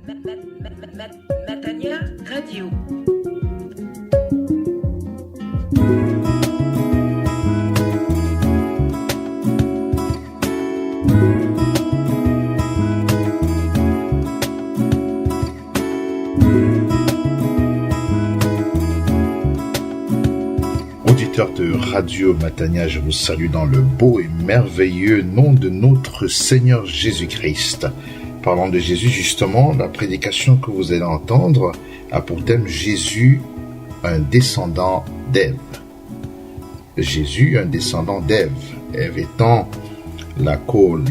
Matania Radio. Auditeurs de Radio Matania, je vous salue dans le beau et merveilleux nom de notre Seigneur Jésus-Christ. Parlant de Jésus, justement, la prédication que vous allez entendre a pour thème Jésus, un descendant d'Ève. Jésus, un descendant d'Ève. Ève étant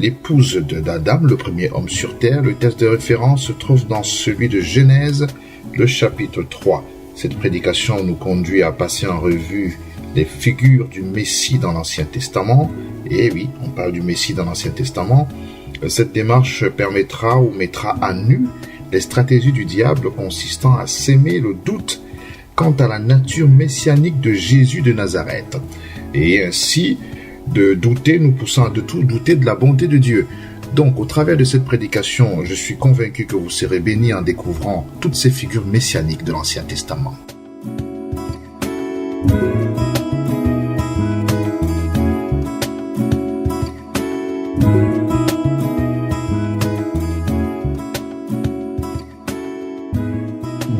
l'épouse d'Adam, le premier homme sur terre. Le texte de référence se trouve dans celui de Genèse, le chapitre 3. Cette prédication nous conduit à passer en revue les figures du Messie dans l'Ancien Testament. Et oui, on parle du Messie dans l'Ancien Testament. Cette démarche permettra ou mettra à nu les stratégies du diable consistant à s'aimer le doute quant à la nature messianique de Jésus de Nazareth. Et ainsi de douter, nous poussant à douter de la bonté de Dieu. Donc, au travers de cette prédication, je suis convaincu que vous serez bénis en découvrant toutes ces figures messianiques de l'Ancien Testament.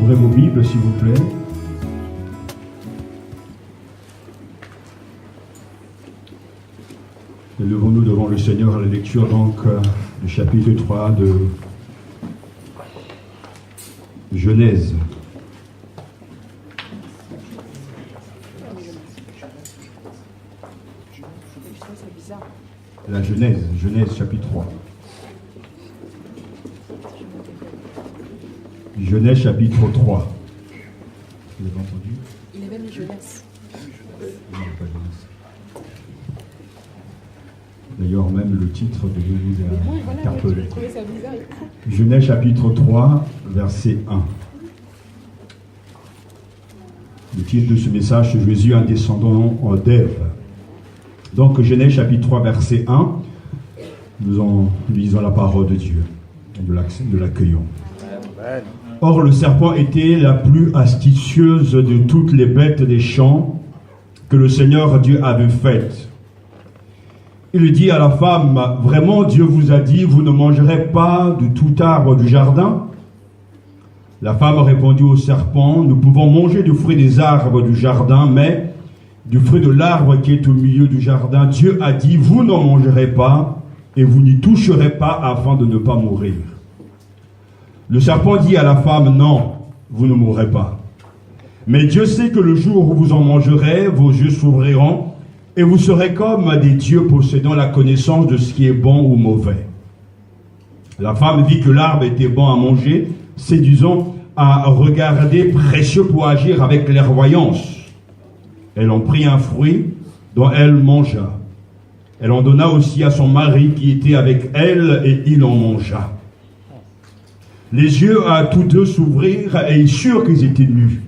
Ouvrez vos Bibles, s'il vous plaît. Levons-nous devant le Seigneur à la lecture du chapitre 3 de Genèse. La Genèse chapitre 3. Genèse chapitre 3. Vous avez entendu? Il est même jeunesse. D'ailleurs, même le titre de nous a interpellé. J'ai trouvé ça bizarre. Genèse chapitre 3, verset 1. Le titre de ce message, c'est Jésus, un descendant d'Ève. Donc, Genèse chapitre 3, verset 1, nous lisons la parole de Dieu. Nous l'accueillons. Or, le serpent était la plus astucieuse de toutes les bêtes des champs que le Seigneur Dieu avait faites. Il dit à la femme, « Vraiment, Dieu vous a dit, vous ne mangerez pas de tout arbre du jardin ?» La femme répondit au serpent, « Nous pouvons manger du fruit des arbres du jardin, mais du fruit de l'arbre qui est au milieu du jardin, Dieu a dit, vous n'en mangerez pas et vous n'y toucherez pas afin de ne pas mourir. » Le serpent dit à la femme, « Non, vous ne mourrez pas. Mais Dieu sait que le jour où vous en mangerez, vos yeux s'ouvriront et vous serez comme des dieux possédant la connaissance de ce qui est bon ou mauvais. » La femme vit que l'arbre était bon à manger, séduisant à regarder, précieux pour agir avec clairvoyance. Elle en prit un fruit dont elle mangea. Elle en donna aussi à son mari qui était avec elle et il en mangea. Les yeux à tous deux s'ouvrirent et ils surent qu'ils étaient nus.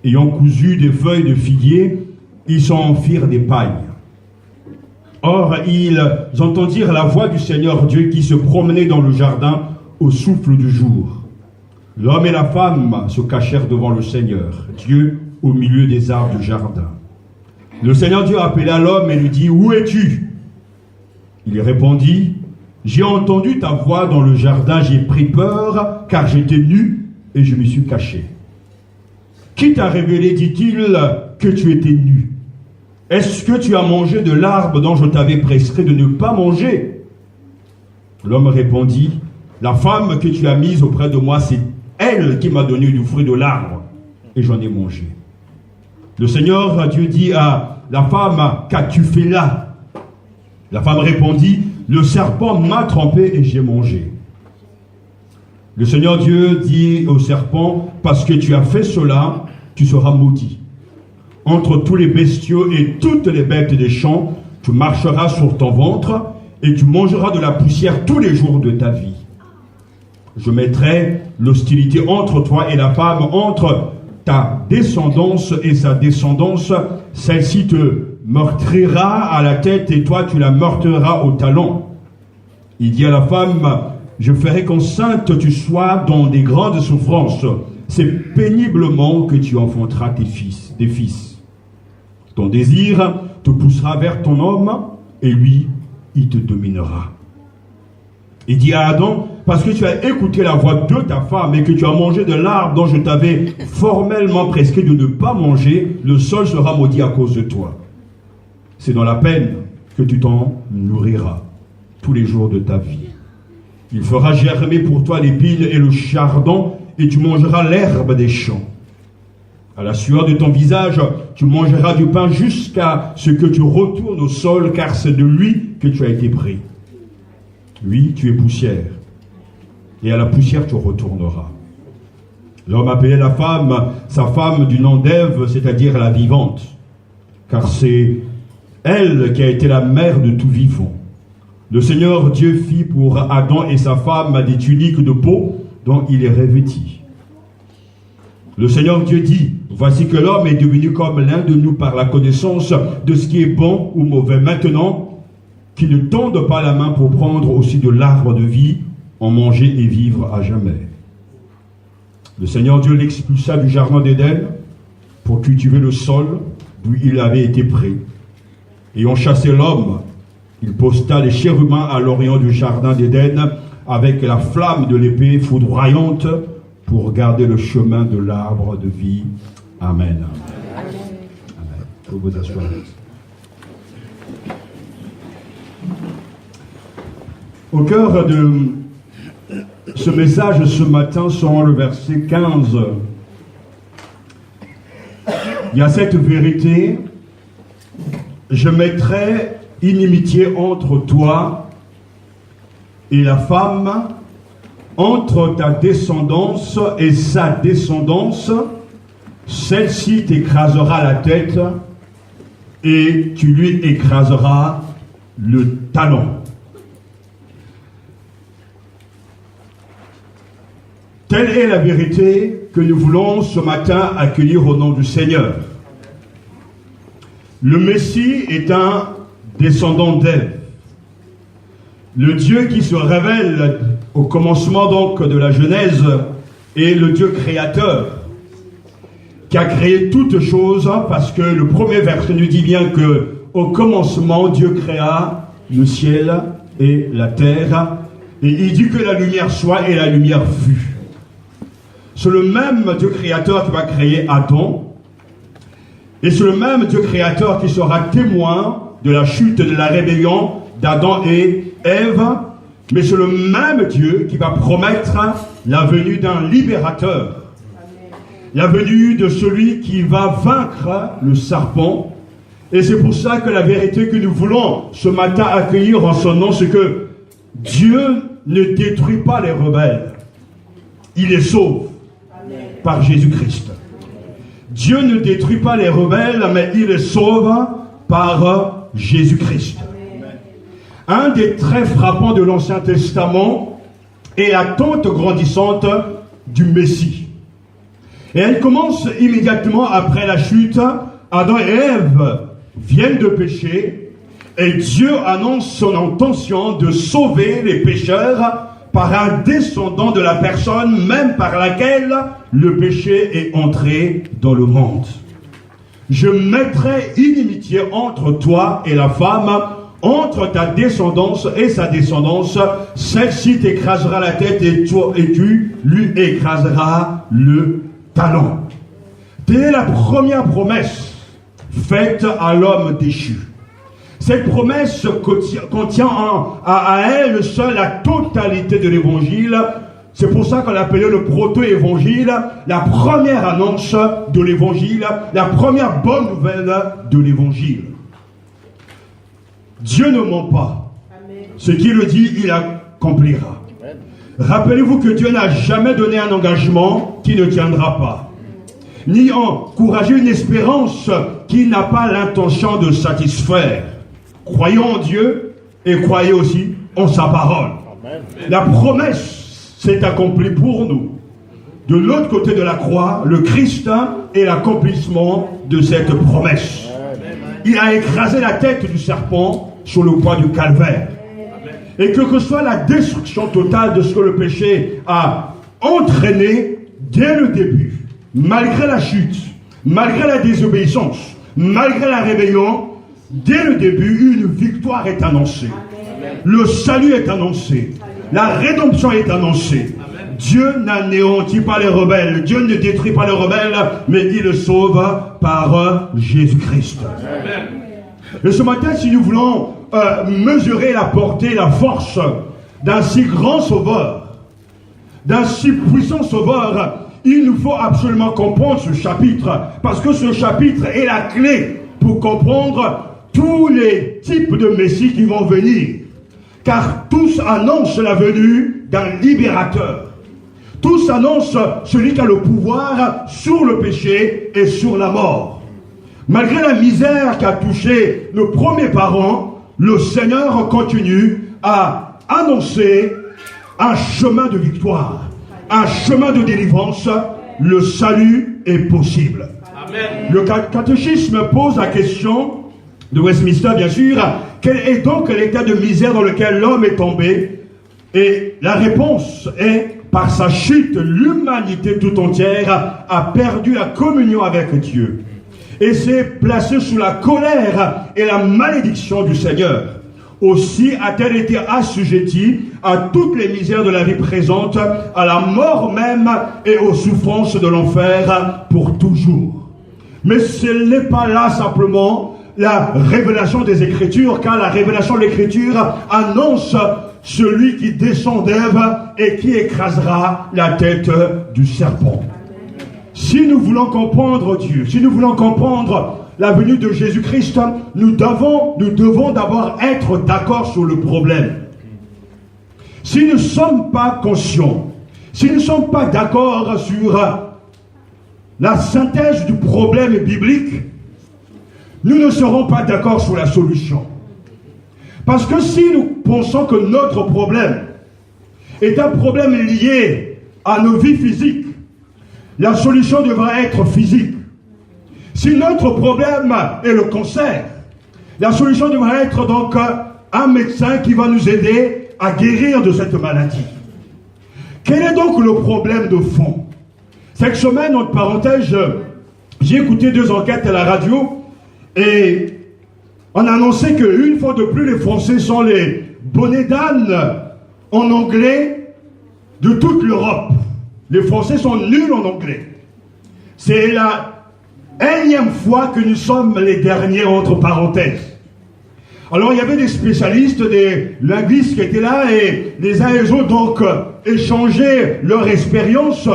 Ayant cousu des feuilles de figuier, ils s'en firent des pailles. Or, ils entendirent la voix du Seigneur Dieu qui se promenait dans le jardin au souffle du jour. L'homme et la femme se cachèrent devant le Seigneur Dieu au milieu des arbres du jardin. Le Seigneur Dieu appela l'homme et lui dit, « Où es-tu » Il répondit, « J'ai entendu ta voix dans le jardin, j'ai pris peur, car j'étais nu et je me suis caché. » « Qui t'a révélé, dit-il, que tu étais nu? Est-ce que tu as mangé de l'arbre dont je t'avais prescrit de ne pas manger ?» L'homme répondit, « La femme que tu as mise auprès de moi, c'est elle qui m'a donné du fruit de l'arbre, et j'en ai mangé. » Le Seigneur Dieu dit à la femme, « Qu'as-tu fait là ?» La femme répondit, « Le serpent m'a trompé et j'ai mangé. » Le Seigneur Dieu dit au serpent, « Parce que tu as fait cela, tu seras maudit. Entre tous les bestiaux et toutes les bêtes des champs, tu marcheras sur ton ventre et tu mangeras de la poussière tous les jours de ta vie. Je mettrai l'hostilité entre toi et la femme, entre ta descendance et sa descendance. Celle-ci te meurtrira à la tête et toi tu la meurtriras au talon. » Il dit à la femme, Je ferai qu'enceinte tu sois dans des grandes souffrances. C'est péniblement que tu enfanteras des fils. Ton désir te poussera vers ton homme, et lui, il te dominera. Il dit à Adam, parce que tu as écouté la voix de ta femme et que tu as mangé de l'arbre dont je t'avais formellement prescrit de ne pas manger, le sol sera maudit à cause de toi. C'est dans la peine que tu t'en nourriras tous les jours de ta vie. Il fera germer pour toi l'épine et le chardon, et tu mangeras l'herbe des champs. À la sueur de ton visage, tu mangeras du pain jusqu'à ce que tu retournes au sol, car c'est de lui que tu as été pris. Oui, tu es poussière, et à la poussière tu retourneras. L'homme appelait la femme, sa femme du nom d'Ève, c'est-à-dire la vivante, car c'est elle qui a été la mère de tout vivant. Le Seigneur Dieu fit pour Adam et sa femme des tuniques de peau dont il est revêti. Le Seigneur Dieu dit, voici que l'homme est devenu comme l'un de nous par la connaissance de ce qui est bon ou mauvais. Maintenant, qu'il ne tende pas la main pour prendre aussi de l'arbre de vie, en manger et vivre à jamais. Le Seigneur Dieu l'expulsa du jardin d'Éden pour cultiver le sol d'où il avait été pris. Ayant chassé l'homme, il posta les chérubins à l'orient du jardin d'Éden avec la flamme de l'épée foudroyante pour garder le chemin de l'arbre de vie. Amen. Amen. Amen. Vous vous asseoir. Au cœur de ce message ce matin, selon le verset 15, il y a cette vérité: je mettrai inimitié entre toi et la femme, entre ta descendance et sa descendance, celle-ci t'écrasera la tête et tu lui écraseras le talon. Telle est la vérité que nous voulons ce matin accueillir au nom du Seigneur. Le Messie est un descendant d'Ève. Le Dieu qui se révèle au commencement donc de la Genèse est le Dieu créateur qui a créé toutes choses, parce que le premier verset nous dit bien que au commencement Dieu créa le ciel et la terre, et il dit que la lumière soit et la lumière fut. C'est le même Dieu créateur qui va créer Adam, et c'est le même Dieu créateur qui sera témoin de la chute, de la rébellion d'Adam et Ève, mais c'est le même Dieu qui va promettre la venue d'un libérateur, la venue de celui qui va vaincre le serpent. Et c'est pour ça que la vérité que nous voulons ce matin accueillir en son nom, c'est que Dieu ne détruit pas les rebelles, il les sauve par Jésus-Christ. Dieu ne détruit pas les rebelles, mais il les sauve par Jésus-Christ. Un des traits frappants de l'Ancien Testament est l'attente grandissante du Messie. Et elle commence immédiatement après la chute. Adam et Ève viennent de pécher, et Dieu annonce son intention de sauver les pécheurs par un descendant de la personne même par laquelle le péché est entré dans le monde. Je mettrai inimitié entre toi et la femme, entre ta descendance et sa descendance. Celle-ci t'écrasera la tête et tu lui écraseras le talon. Telle est la première promesse faite à l'homme déchu. Cette promesse contient à elle seule la totalité de l'évangile. C'est pour ça qu'on l'appelait le proto-évangile, la première annonce de l'évangile, la première bonne nouvelle de l'évangile. Dieu ne ment pas. Ce qu'il dit, il accomplira. Rappelez-vous que Dieu n'a jamais donné un engagement qui ne tiendra pas, ni encouragé une espérance qui n'a pas l'intention de satisfaire. Croyons en Dieu et croyez aussi en sa parole. Amen. La promesse s'est accomplie pour nous. De l'autre côté de la croix, le Christ est l'accomplissement de cette promesse. Amen. Il a écrasé la tête du serpent sur le poids du calvaire. Amen. Et que soit la destruction totale de ce que le péché a entraîné dès le début, malgré la chute, malgré la désobéissance, malgré la rébellion, dès le début, une victoire est annoncée. Le salut est annoncé. La rédemption est annoncée. Dieu n'anéantit pas les rebelles. Dieu ne détruit pas les rebelles, mais il le sauve par Jésus-Christ. Et ce matin, si nous voulons mesurer la portée, la force d'un si grand sauveur, d'un si puissant sauveur, il nous faut absolument comprendre ce chapitre, parce que ce chapitre est la clé pour comprendre tous les types de Messie qui vont venir. Car tous annoncent la venue d'un libérateur. Tous annoncent celui qui a le pouvoir sur le péché et sur la mort. Malgré la misère qui a touché nos premiers parents, le Seigneur continue à annoncer un chemin de victoire, un chemin de délivrance. Le salut est possible. Amen. Le catéchisme pose la question de Westminster, bien sûr, quel est donc l'état de misère dans lequel l'homme est tombé? Et la réponse est, par sa chute, l'humanité tout entière a perdu la communion avec Dieu et s'est placée sous la colère et la malédiction du Seigneur. Aussi a-t-elle été assujettie à toutes les misères de la vie présente, à la mort même et aux souffrances de l'enfer pour toujours. Mais ce n'est pas là simplement la révélation des Écritures, car la révélation de l'Écriture annonce celui qui descend d'Ève et qui écrasera la tête du serpent. Si nous voulons comprendre Dieu, si nous voulons comprendre la venue de Jésus-Christ, nous devons d'abord être d'accord sur le problème. Si nous ne sommes pas conscients, si nous ne sommes pas d'accord sur la synthèse du problème biblique, nous ne serons pas d'accord sur la solution. Parce que si nous pensons que notre problème est un problème lié à nos vies physiques, la solution devra être physique. Si notre problème est le cancer, la solution devra être donc un médecin qui va nous aider à guérir de cette maladie. Quel est donc le problème de fond? Cette semaine, entre parenthèses, j'ai écouté 2 enquêtes à la radio et on a annoncé qu'une fois de plus, les Français sont les bonnets d'âne en anglais de toute l'Europe. Les Français sont nuls en anglais. C'est la énième fois que nous sommes les derniers, entre parenthèses. Alors il y avait des spécialistes, des linguistes qui étaient là et les uns et les autres donc échangeaient leur expérience.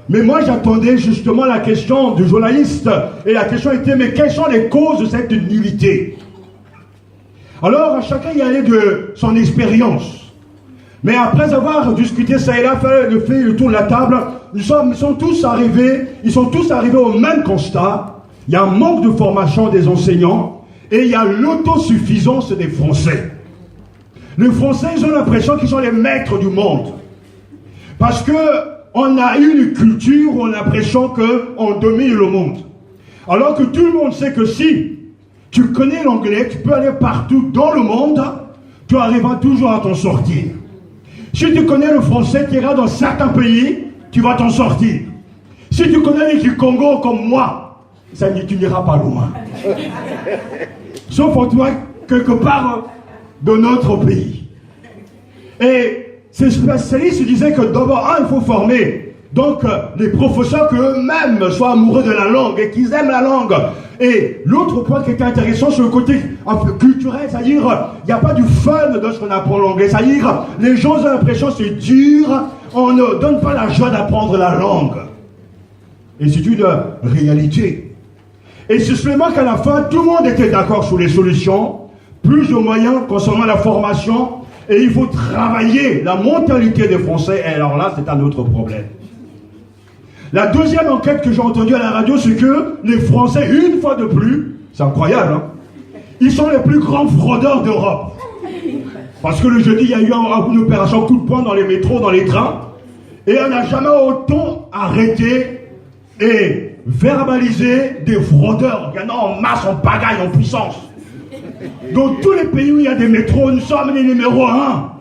Mais moi j'attendais justement la question du journaliste et la question était mais quelles sont les causes de cette nullité? Alors chacun y allait de son expérience. Mais après avoir discuté ça et là, fait le tour de la table, ils sont tous arrivés au même constat. Il y a un manque de formation des enseignants et il y a l'autosuffisance des Français. Les Français, ils ont l'impression qu'ils sont les maîtres du monde. Parce qu'on a une culture où on a l'impression qu'on domine le monde. Alors que tout le monde sait que si tu connais l'anglais, tu peux aller partout dans le monde, tu arriveras toujours à t'en sortir. Si tu connais le français, tu iras dans certains pays, tu vas t'en sortir. Si tu connais les Congo comme moi, tu n'iras pas loin. Sauf en toi, quelque part de notre pays. Et ces spécialistes disaient que d'abord, il faut former donc les professeurs qu'eux-mêmes soient amoureux de la langue et qu'ils aiment la langue. Et l'autre point qui était intéressant sur le côté culturel, c'est-à-dire il n'y a pas du fun dans ce qu'on apprend l'anglais, c'est-à-dire les gens ont l'impression que c'est dur, on ne donne pas la joie d'apprendre la langue. Et c'est une réalité. Et c'est seulement qu'à la fin, tout le monde était d'accord sur les solutions, plus de moyens concernant la formation, et il faut travailler la mentalité des Français, et alors là, c'est un autre problème. La deuxième enquête que j'ai entendue à la radio, c'est que les Français, une fois de plus, c'est incroyable, hein, ils sont les plus grands fraudeurs d'Europe. Parce que le jeudi, il y a eu une opération coup de poing dans les métros, dans les trains, et on n'a jamais autant arrêté et verbalisé des fraudeurs. Il y en a en masse, en pagaille, en puissance. Dans tous les pays où il y a des métros, nous sommes les numéros 1.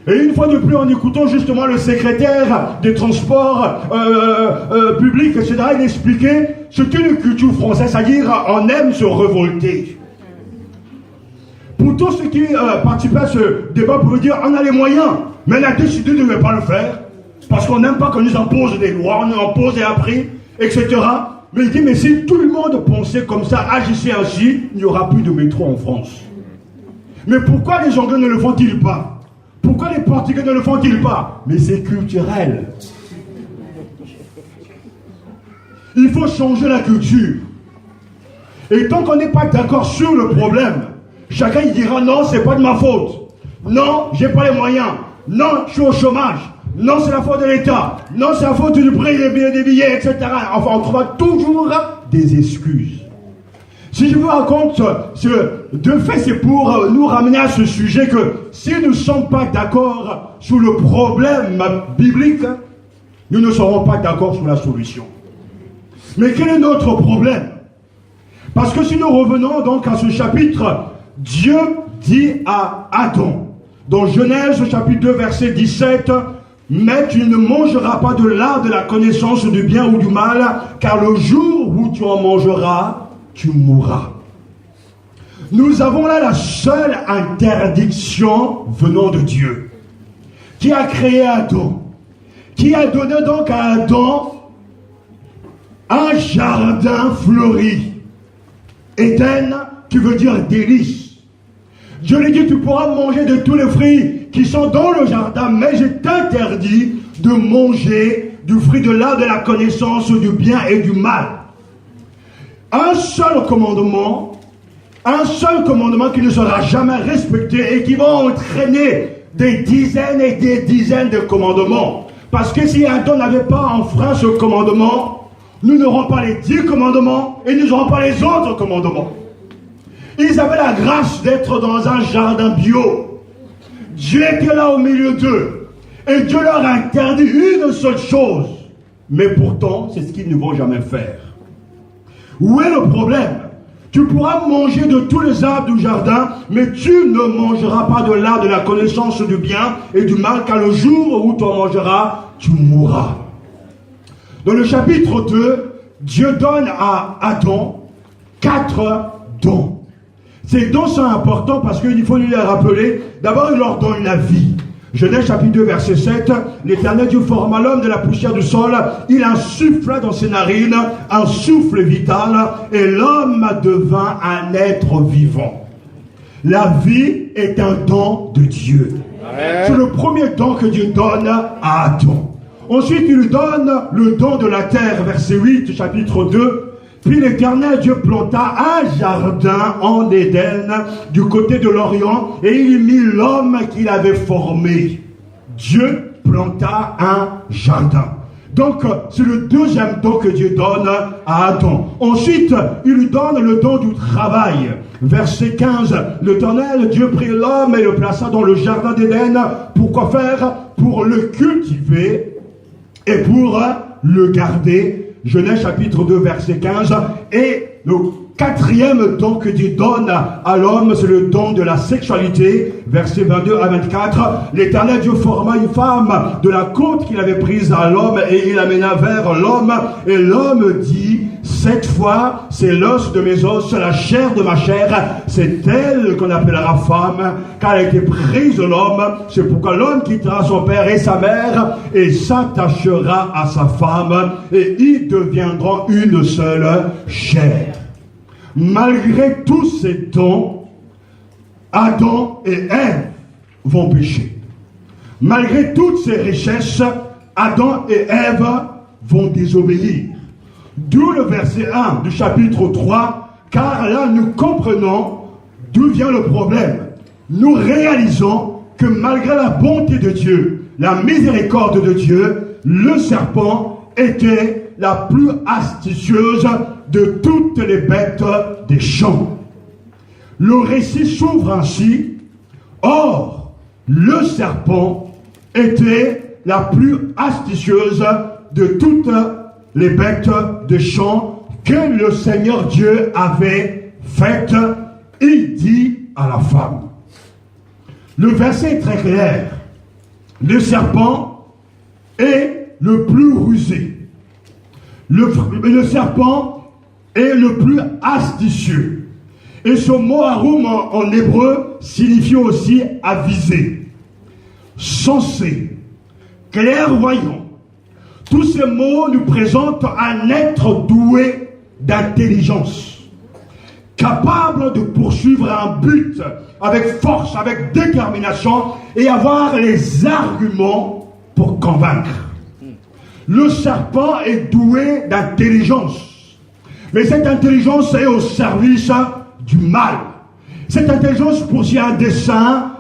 Et une fois de plus, en écoutant justement le secrétaire des transports publics, etc., il expliquait ce qu'est une culture française, c'est-à-dire on aime se révolter. Pour tous ceux qui participaient à ce débat, pouvaient dire on a les moyens, mais on a décidé de ne pas le faire, parce qu'on n'aime pas qu'on nous impose des lois, on nous impose des prix, etc. Mais il dit, mais si tout le monde pensait comme ça, agissait ainsi, il n'y aura plus de métro en France. Mais pourquoi les Anglais ne le font-ils pas? Pourquoi les Portugais ne le font-ils pas? Mais c'est culturel. Il faut changer la culture. Et tant qu'on n'est pas d'accord sur le problème, chacun il dira non, c'est pas de ma faute. Non, j'ai pas les moyens. Non, je suis au chômage. Non, c'est la faute de l'État. Non, c'est la faute du prix des billets, etc. Enfin, on trouvera toujours des excuses. Si je vous raconte de fait, c'est pour nous ramener à ce sujet que si nous ne sommes pas d'accord sur le problème biblique, nous ne serons pas d'accord sur la solution. Mais quel est notre problème? Parce que si nous revenons donc à ce chapitre, Dieu dit à Adam, dans Genèse chapitre 2 verset 17, « Mais tu ne mangeras pas de l'arbre de la connaissance du bien ou du mal, car le jour où tu en mangeras, tu mourras. » Nous avons là la seule interdiction venant de Dieu, qui a créé Adam, qui a donné donc à Adam un jardin fleuri. Éden, qui veut dire délice. Dieu lui dit, tu pourras manger de tous les fruits qui sont dans le jardin, mais je t'interdis de manger du fruit de l'arbre de la connaissance du bien et du mal. Un seul commandement qui ne sera jamais respecté et qui va entraîner des dizaines et des dizaines de commandements. Parce que si Adam n'avait pas enfreint ce commandement, nous n'aurons pas les 10 commandements et nous n'aurons pas les autres commandements. Ils avaient la grâce d'être dans un jardin bio. Dieu était là au milieu d'eux. Et Dieu leur a interdit une seule chose. Mais pourtant, c'est ce qu'ils ne vont jamais faire. Où est le problème? Tu pourras manger de tous les arbres du jardin, mais tu ne mangeras pas de l'arbre de la connaissance du bien et du mal, car le jour où tu en mangeras, tu mourras. Dans le chapitre 2, Dieu donne à Adam 4 dons. Ces dons sont importants parce qu'il faut lui les rappeler. D'abord, il leur donne la vie. Genèse chapitre 2 verset 7, l'Éternel Dieu forma l'homme de la poussière du sol, il insuffla dans ses narines un souffle vital et l'homme devint un être vivant. La vie est un don de Dieu. C'est le premier don que Dieu donne à Adam. Ensuite, il lui donne le don de la terre, verset 8, chapitre 2. Puis l'Éternel Dieu planta un jardin en Éden du côté de l'Orient et il y mit l'homme qu'il avait formé. Dieu planta un jardin. Donc, c'est le deuxième don que Dieu donne à Adam. Ensuite, il lui donne le don du travail. Verset 15, l'Éternel Dieu prit l'homme et le plaça dans le jardin d'Éden. Pour quoi faire? Pour le cultiver et pour le garder. Genèse chapitre 2 verset 15. Et le quatrième don que Dieu donne à l'homme, c'est le don de la sexualité. Versets 22 à 24. L'Éternel Dieu forma une femme de la côte qu'il avait prise à l'homme et il l'amena vers l'homme. Et l'homme dit, cette fois, c'est l'os de mes os, la chair de ma chair. C'est elle qu'on appellera femme, car elle a été prise de l'homme. C'est pourquoi l'homme quittera son père et sa mère et s'attachera à sa femme et ils deviendront une seule chair. Malgré tous ces dons, Adam et Ève vont pécher. Malgré toutes ces richesses, Adam et Ève vont désobéir. D'où le verset 1 du chapitre 3, car là nous comprenons d'où vient le problème. Nous réalisons que malgré la bonté de Dieu, la miséricorde de Dieu, le serpent était la plus astucieuse de toutes les bêtes des champs. Le récit s'ouvre ainsi. Or, le serpent était la plus astucieuse de toutes les bêtes des champs que le Seigneur Dieu avait faites. Il dit à la femme. Le verset est très clair. le serpent est le plus rusé. Le serpent est le plus astucieux. Et ce mot arum en hébreu signifie aussi avisé, sensé, clairvoyant. Tous ces mots nous présentent un être doué d'intelligence, capable de poursuivre un but avec force, avec détermination et avoir les arguments pour convaincre. Le serpent est doué d'intelligence, mais cette intelligence est au service du mal. Cette intelligence poursuit un dessein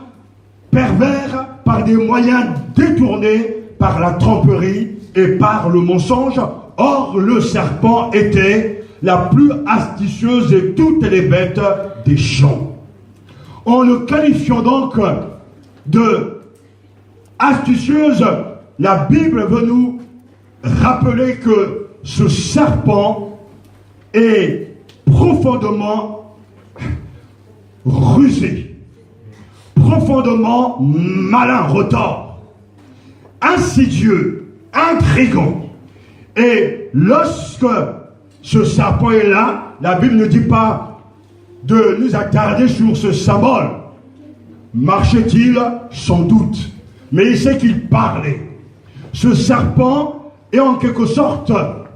pervers par des moyens détournés par la tromperie et par le mensonge. Or, le serpent était la plus astucieuse de toutes les bêtes des champs. En le qualifiant donc de astucieuse, la Bible veut nous rappeler que ce serpent est profondément rusé, profondément malin, retors, insidieux, intrigant. Et lorsque ce serpent est là, la Bible ne dit pas de nous attarder sur ce symbole. Marchait-il? Sans doute. Mais il sait qu'il parlait. Ce serpent est en quelque sorte,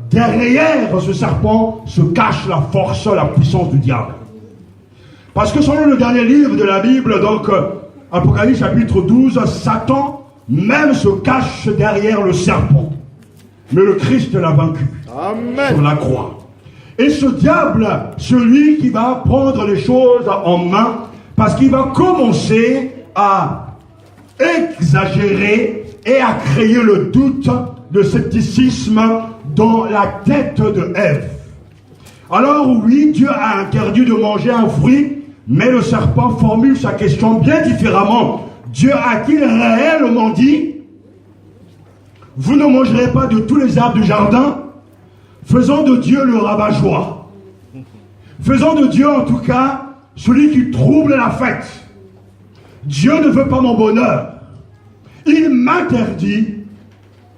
derrière ce serpent se cache la force, la puissance du diable. Parce que selon le dernier livre de la Bible, donc Apocalypse chapitre 12, Satan même se cache derrière le serpent. Mais le Christ l'a vaincu. Amen. Sur la croix. Et ce diable, celui qui va prendre les choses en main, parce qu'il va commencer à exagérer et à créer le doute, le scepticisme dans la tête de Ève. Alors oui, Dieu a interdit de manger un fruit, mais le serpent formule sa question bien différemment. Dieu a-t-il réellement dit: vous ne mangerez pas de tous les arbres du jardin? Faisons de Dieu le rabat-joie. Faisons de Dieu en tout cas celui qui trouble la fête. Dieu ne veut pas mon bonheur. Il m'interdit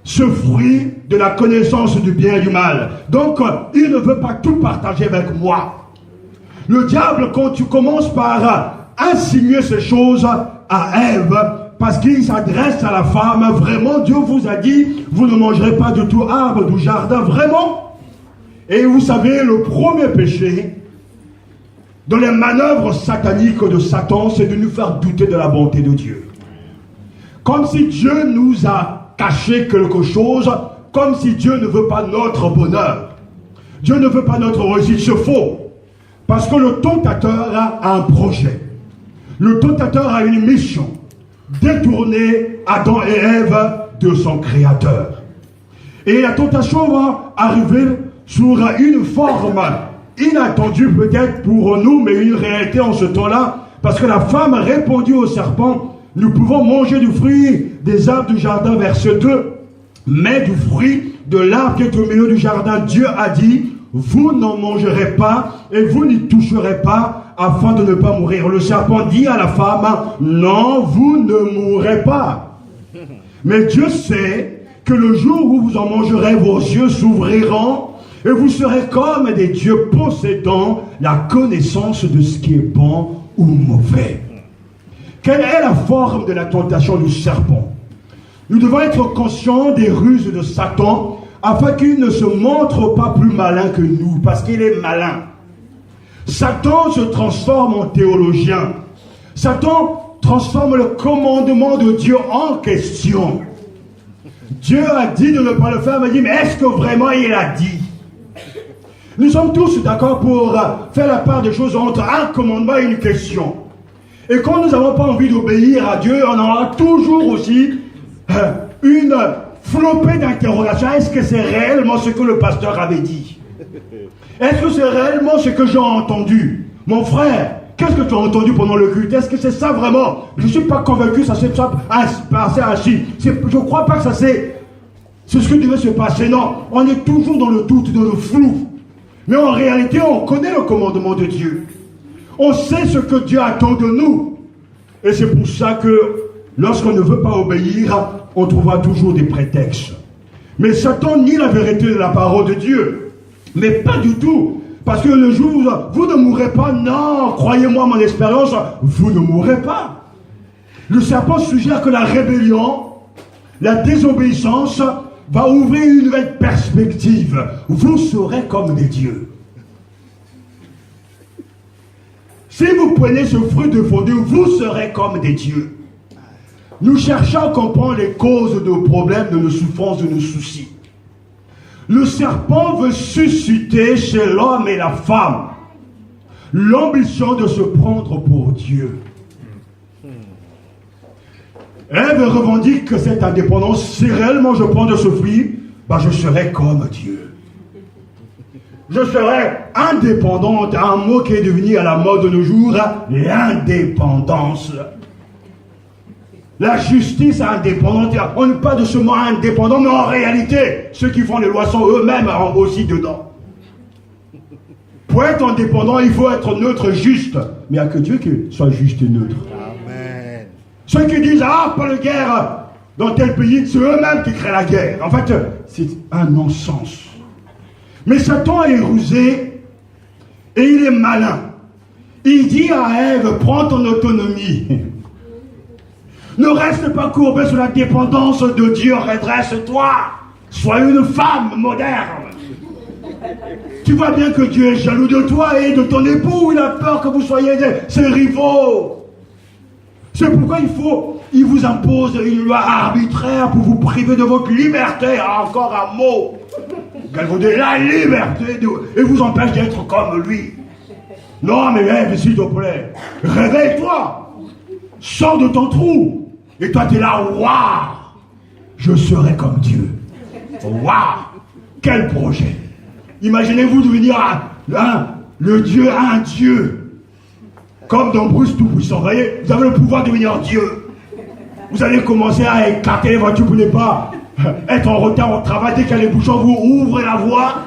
ce fruit de la connaissance du bien et du mal. Donc, il ne veut pas tout partager avec moi. Le diable, quand tu commences par insinuer ces choses à Ève, parce qu'il s'adresse à la femme, vraiment, Dieu vous a dit, vous ne mangerez pas de tout arbre du jardin, vraiment. Et vous savez, le premier péché, dans les manœuvres sataniques de Satan, c'est de nous faire douter de la bonté de Dieu. Comme si Dieu nous a caché quelque chose, comme si Dieu ne veut pas notre bonheur. Dieu ne veut pas notre réussite, c'est faux. Parce que le tentateur a un projet. Le tentateur a une mission. Détourner Adam et Ève de son Créateur. Et la tentation va arriver sur une forme inattendue peut-être pour nous, mais une réalité en ce temps-là, parce que la femme répondit au serpent: nous pouvons manger du fruit des arbres du jardin, verset 2, mais du fruit de l'arbre qui est au milieu du jardin, Dieu a dit: vous n'en mangerez pas et vous n'y toucherez pas afin de ne pas mourir. Le serpent dit à la femme: non, vous ne mourrez pas. Mais Dieu sait que le jour où vous en mangerez, vos yeux s'ouvriront et vous serez comme des dieux possédant la connaissance de ce qui est bon ou mauvais. Quelle est la forme de la tentation du serpent? Nous devons être conscients des ruses de Satan afin qu'il ne se montre pas plus malin que nous, parce qu'il est malin. Satan se transforme en théologien. Satan transforme le commandement de Dieu en question. Dieu a dit de ne pas le faire, mais il dit: mais est-ce que vraiment il a dit? Nous sommes tous d'accord pour faire la part des choses entre un commandement et une question. Et quand nous n'avons pas envie d'obéir à Dieu, on aura toujours aussi une flopée d'interrogations. Est-ce que c'est réellement ce que le pasteur avait dit? Est-ce que c'est réellement ce que j'ai entendu? Mon frère, qu'est-ce que tu as entendu pendant le culte? Est-ce que c'est ça vraiment? Je ne suis pas convaincu, ça s'est passé ainsi. Je ne crois pas que ça c'est ce qui devait se passer. Non, on est toujours dans le doute, dans le flou. Mais en réalité, on connaît le commandement de Dieu. On sait ce que Dieu attend de nous. Et c'est pour ça que lorsqu'on ne veut pas obéir, on trouvera toujours des prétextes. Mais Satan nie la vérité de la parole de Dieu. Mais pas du tout. Parce que le jour où vous ne mourrez pas, non, croyez-moi mon expérience, vous ne mourrez pas. Le serpent suggère que la rébellion, la désobéissance va ouvrir une nouvelle perspective. Vous serez comme des dieux. Si vous prenez ce fruit de fondue, vous serez comme des dieux. Nous cherchons à comprendre les causes de nos problèmes, de nos souffrances, de nos soucis. Le serpent veut susciter chez l'homme et la femme l'ambition de se prendre pour Dieu. Ève revendique que cette indépendance, si réellement je prends de ce fruit, je serai comme Dieu. Je serai indépendante, un mot qui est devenu à la mode de nos jours, l'indépendance. La justice indépendante, on ne parle pas de ce mot indépendant, mais en réalité, ceux qui font les lois sont eux-mêmes aussi dedans. Pour être indépendant, il faut être neutre, juste. Mais il n'y a que Dieu qui soit juste et neutre. Amen. Ceux qui disent, pas de guerre dans tel pays, c'est eux-mêmes qui créent la guerre. En fait, c'est un non-sens. Mais Satan est rusé et il est malin. Il dit à Ève, prends ton autonomie. Ne reste pas courbé sous la dépendance de Dieu, redresse-toi. Sois une femme moderne. Tu vois bien que Dieu est jaloux de toi et de ton époux. Il a peur que vous soyez ses rivaux. C'est pourquoi il vous impose une loi arbitraire pour vous priver de votre liberté. Encore un mot. Elle vous dit la liberté et vous empêche d'être comme lui. Non mais Ève, s'il te plaît, réveille-toi. Sors de ton trou. Et toi, tu es là, waouh, je serai comme Dieu. Waouh, quel projet. Imaginez-vous devenir le Dieu, un Dieu. Comme dans Bruce Tout-Puissant, vous voyez, vous avez le pouvoir de devenir Dieu. Vous allez commencer à écarter les voitures, vous ne voulez pas être en retard au travail. Dès qu'il y a les bouchons, vous ouvrez la voie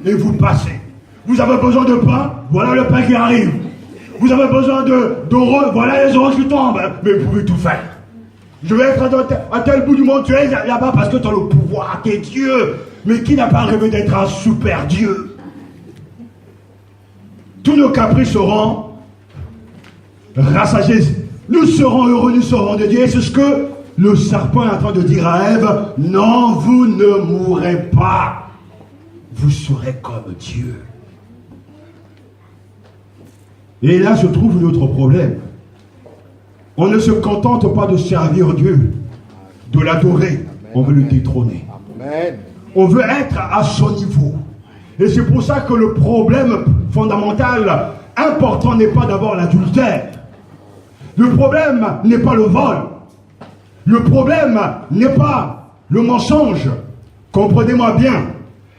et vous passez. Vous avez besoin de pain, voilà le pain qui arrive. Vous avez besoin d'oranges, voilà les oranges qui tombent. Mais vous pouvez tout faire. Je vais être à tel bout du monde, tu es là-bas parce que tu as le pouvoir, tu es Dieu. Mais qui n'a pas rêvé d'être un super Dieu? Tous nos caprices seront rassasiés. Nous serons heureux, nous serons de Dieu. Et c'est ce que le serpent est en train de dire à Ève. Non, vous ne mourrez pas. Vous serez comme Dieu. Et là se trouve notre problème. On ne se contente pas de servir Dieu, de l'adorer. On veut le détrôner. Amen. On veut être à son niveau. Et c'est pour ça que le problème fondamental, important, n'est pas d'avoir l'adultère. Le problème n'est pas le vol. Le problème n'est pas le mensonge. Comprenez-moi bien.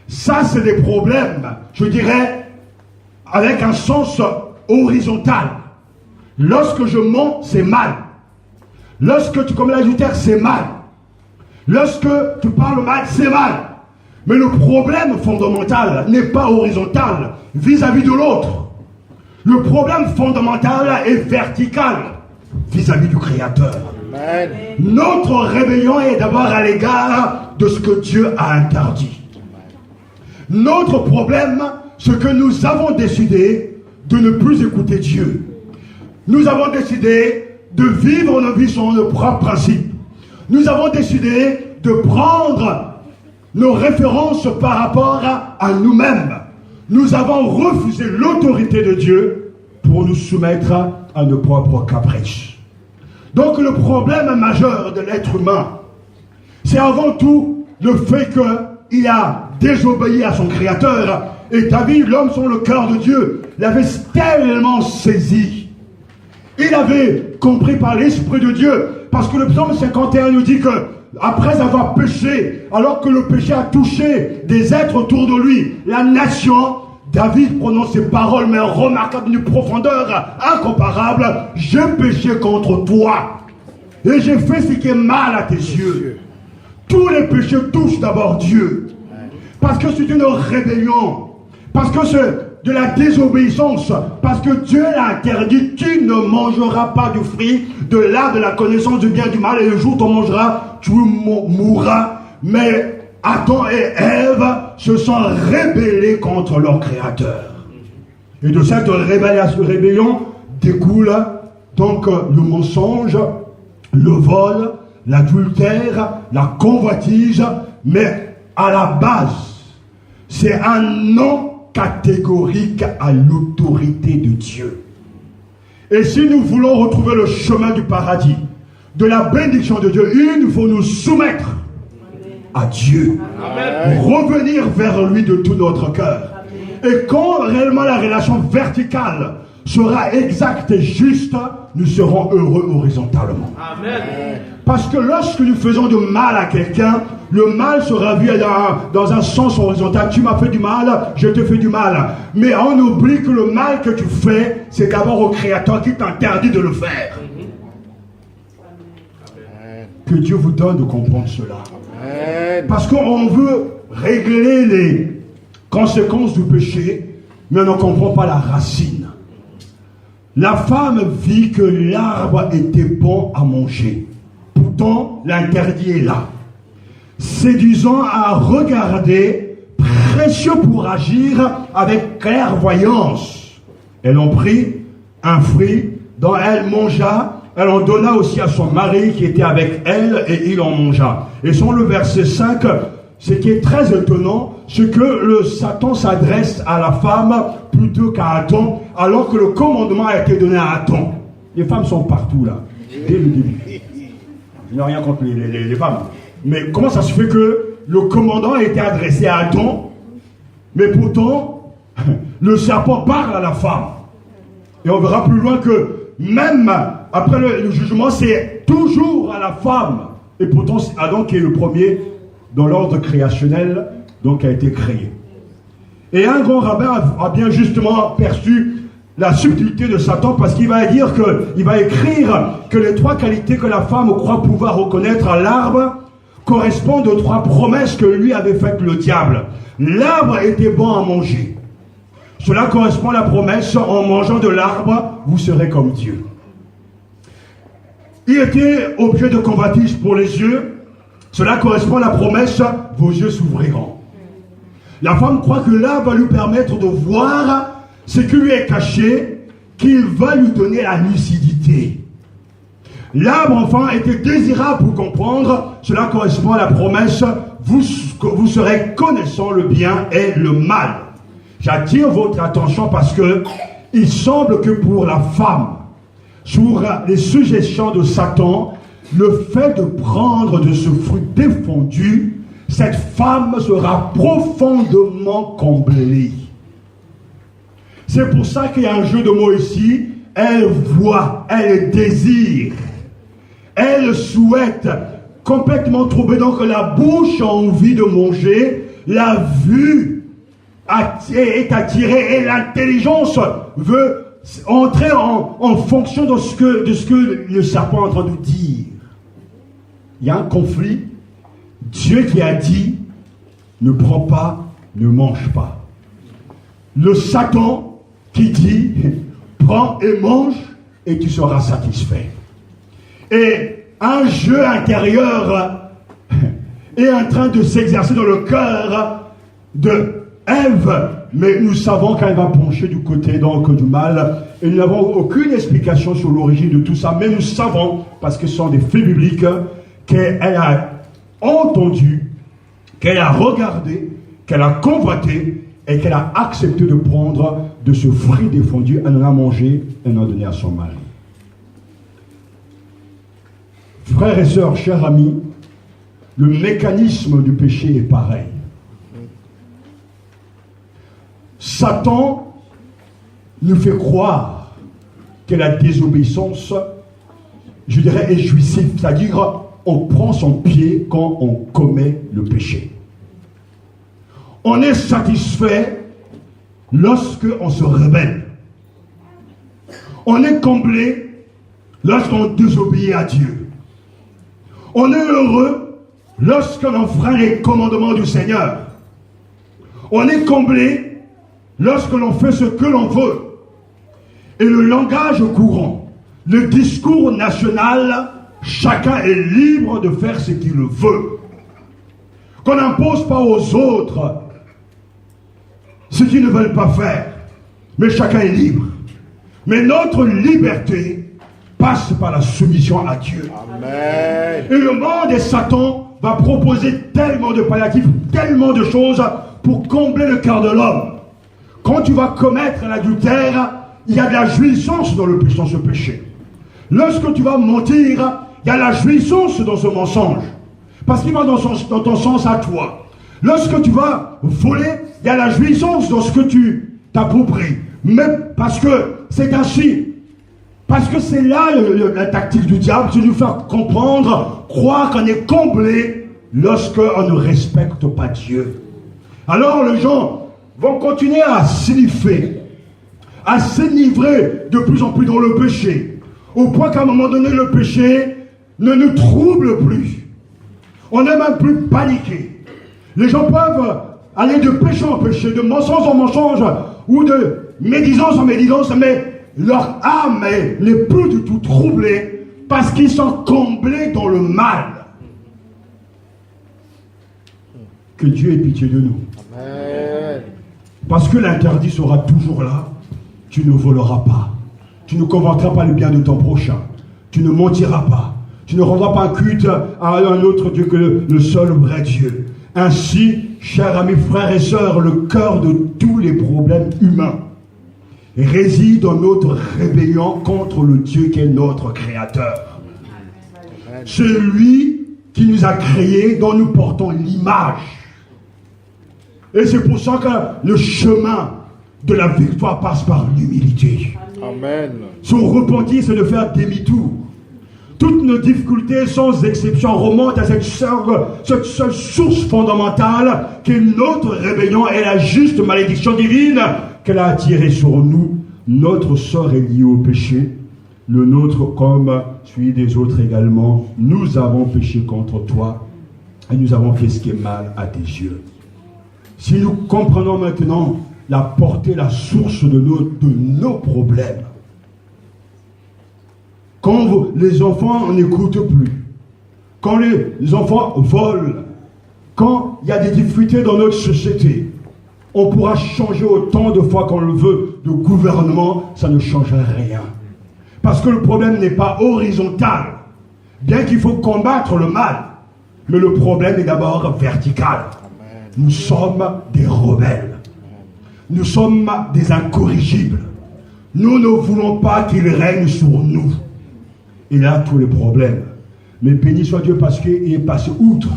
Ça, c'est des problèmes, je dirais, avec un sens horizontal. Lorsque je mens, c'est mal. Lorsque tu commets l'adultère, c'est mal. Lorsque tu parles mal, c'est mal. Mais le problème fondamental n'est pas horizontal vis-à-vis de l'autre. Le problème fondamental est vertical vis-à-vis du Créateur. Amen. Notre rébellion est d'abord à l'égard de ce que Dieu a interdit. Notre problème, c'est que nous avons décidé de ne plus écouter Dieu. Nous avons décidé de vivre nos vies selon nos propres principes. Nous avons décidé de prendre nos références par rapport à nous-mêmes. Nous avons refusé l'autorité de Dieu pour nous soumettre à nos propres caprices. Donc le problème majeur de l'être humain, c'est avant tout le fait qu'il a désobéi à son Créateur. Et David, l'homme sur le cœur de Dieu, l'avait tellement saisi. Il avait compris par l'Esprit de Dieu, parce que le psaume 51 nous dit que, après avoir péché, alors que le péché a touché des êtres autour de lui, la nation, David prononce ces paroles, mais remarquables d'une profondeur incomparable. J'ai péché contre toi, et j'ai fait ce qui est mal à tes yeux. Tous les péchés touchent d'abord Dieu, parce que c'est une rébellion, parce que de la désobéissance, parce que Dieu l'a interdit, tu ne mangeras pas du fruit de l'arbre de la connaissance du bien et du mal, et le jour où tu en mangeras, tu mourras. Mais Adam et Ève se sont rébellés contre leur Créateur. Et de cette rébellion découle donc le mensonge, le vol, l'adultère, la convoitise, mais à la base, c'est un non catégorique à l'autorité de Dieu. Et si nous voulons retrouver le chemin du paradis, de la bénédiction de Dieu, il faut nous soumettre à Dieu. Amen. Revenir vers lui de tout notre cœur. Et quand réellement la relation verticale sera exacte et juste, nous serons heureux horizontalement. Amen. Parce que lorsque nous faisons du mal à quelqu'un, le mal sera vu dans un sens horizontal. Tu m'as fait du mal, je te fais du mal. Mais on oublie que le mal que tu fais, c'est d'abord au Créateur qui t'interdit de le faire. Que Dieu vous donne de comprendre cela. Parce qu'on veut régler les conséquences du péché, mais on ne comprend pas la racine. La femme vit que l'arbre était bon à manger. Pourtant, l'interdit est là. Séduisant à regarder, précieux pour agir avec clairvoyance. Elle en prit un fruit dont elle mangea. Elle en donna aussi à son mari qui était avec elle et il en mangea. Et sur le verset 5, ce qui est très étonnant, c'est que le Satan s'adresse à la femme plutôt qu'à Adam, alors que le commandement a été donné à Adam. Les femmes sont partout là, dès le début. Je n'ai rien contre les femmes. Mais comment ça se fait que le commandant a été adressé à Adam, mais pourtant, le serpent parle à la femme. Et on verra plus loin que même après le jugement, c'est toujours à la femme. Et pourtant, c'est Adam qui est le premier dans l'ordre créationnel, donc a été créé. Et un grand rabbin a bien justement perçu la subtilité de Satan, parce qu'il va dire qu'il va écrire que les trois qualités que la femme croit pouvoir reconnaître à l'arbre correspondent aux trois promesses que lui avait faites le diable. L'arbre était bon à manger. Cela correspond à la promesse: en mangeant de l'arbre, vous serez comme Dieu. Il était objet de convoitise pour les yeux. Cela correspond à la promesse: vos yeux s'ouvriront. La femme croit que l'arbre va lui permettre de voir ce qui lui est caché, qu'il va lui donner la lucidité. L'arbre, enfin, était désirable pour comprendre. Cela correspond à la promesse: vous serez connaissant le bien et le mal. J'attire votre attention parce que il semble que pour la femme, sur les suggestions de Satan, le fait de prendre de ce fruit défendu, cette femme sera profondément comblée. C'est pour ça qu'il y a un jeu de mots ici. Elle voit, elle désire, elle souhaite, complètement troublée. Donc la bouche a envie de manger, la vue est attirée et l'intelligence veut entrer en fonction de ce que le serpent est en train de dire. Il y a un conflit. Dieu qui a dit: ne prends pas, ne mange pas. Le Satan qui dit: prends et mange et tu seras satisfait. Et un jeu intérieur est en train de s'exercer dans le cœur de Ève, mais nous savons qu'elle va pencher du côté donc du mal, et nous n'avons aucune explication sur l'origine de tout ça, mais nous savons, parce que ce sont des faits bibliques, qu'elle a entendu, qu'elle a regardé, qu'elle a convoité, et qu'elle a accepté de prendre de ce fruit défendu. Elle en a mangé, elle en a donné à son mari. Frères et sœurs, chers amis, le mécanisme du péché est pareil. Satan nous fait croire que la désobéissance, je dirais, est jouissive, c'est-à-dire on prend son pied quand on commet le péché. On est satisfait lorsqu'on se rebelle. On est comblé lorsqu'on désobéit à Dieu. On est heureux lorsqu'on enfreint les commandements du Seigneur. On est comblé lorsque l'on fait ce que l'on veut, et le langage courant, le discours national, chacun est libre de faire ce qu'il veut. Qu'on n'impose pas aux autres ce qu'ils ne veulent pas faire, mais chacun est libre. Mais notre liberté passe par la soumission à Dieu. Amen. Et le monde et Satan va proposer tellement de palliatifs, tellement de choses pour combler le cœur de l'homme. Quand tu vas commettre l'adultère, il y a de la jouissance dans ce péché. Lorsque tu vas mentir, il y a la jouissance dans ce mensonge. Parce qu'il va dans ton sens à toi. Lorsque tu vas voler, il y a la jouissance dans ce que tu t'appropries. Mais parce que c'est ainsi. Parce que c'est là la tactique du diable, c'est de nous faire comprendre, croire qu'on est comblé lorsqu'on ne respecte pas Dieu. Alors les gens vont continuer à sniffer, à s'enivrer de plus en plus dans le péché, au point qu'à un moment donné, le péché ne nous trouble plus. On n'est même plus paniqué. Les gens peuvent aller de péché en péché, de mensonge en mensonge, ou de médisance en médisance, mais leur âme n'est plus du tout troublée parce qu'ils sont comblés dans le mal. Que Dieu ait pitié de nous. Amen. Parce que l'interdit sera toujours là. Tu ne voleras pas. Tu ne convoiteras pas le bien de ton prochain. Tu ne mentiras pas. Tu ne rendras pas un culte à un autre Dieu que le seul vrai Dieu. Ainsi, chers amis, frères et sœurs, le cœur de tous les problèmes humains réside dans notre rébellion contre le Dieu qui est notre Créateur. C'est lui qui nous a créés, dont nous portons l'image. Et c'est pour ça que le chemin de la victoire passe par l'humilité. Amen. Son repentir, c'est de faire demi-tour. Toutes nos difficultés, sans exception, remontent à cette seule source fondamentale qui est notre rébellion et la juste malédiction divine qu'elle a attirée sur nous. Notre sort est lié au péché, le nôtre comme celui des autres également. Nous avons péché contre toi et nous avons fait ce qui est mal à tes yeux. Si nous comprenons maintenant la portée, la source de nos problèmes, quand les enfants n'écoutent plus, quand les enfants volent, quand il y a des difficultés dans notre société, on pourra changer autant de fois qu'on le veut de gouvernement, ça ne changera rien. Parce que le problème n'est pas horizontal, bien qu'il faut combattre le mal, mais le problème est d'abord vertical. Nous sommes des rebelles. Nous sommes des incorrigibles. Nous ne voulons pas qu'il règne sur nous. Il a tous les problèmes. Mais béni soit Dieu parce qu'il est passé outre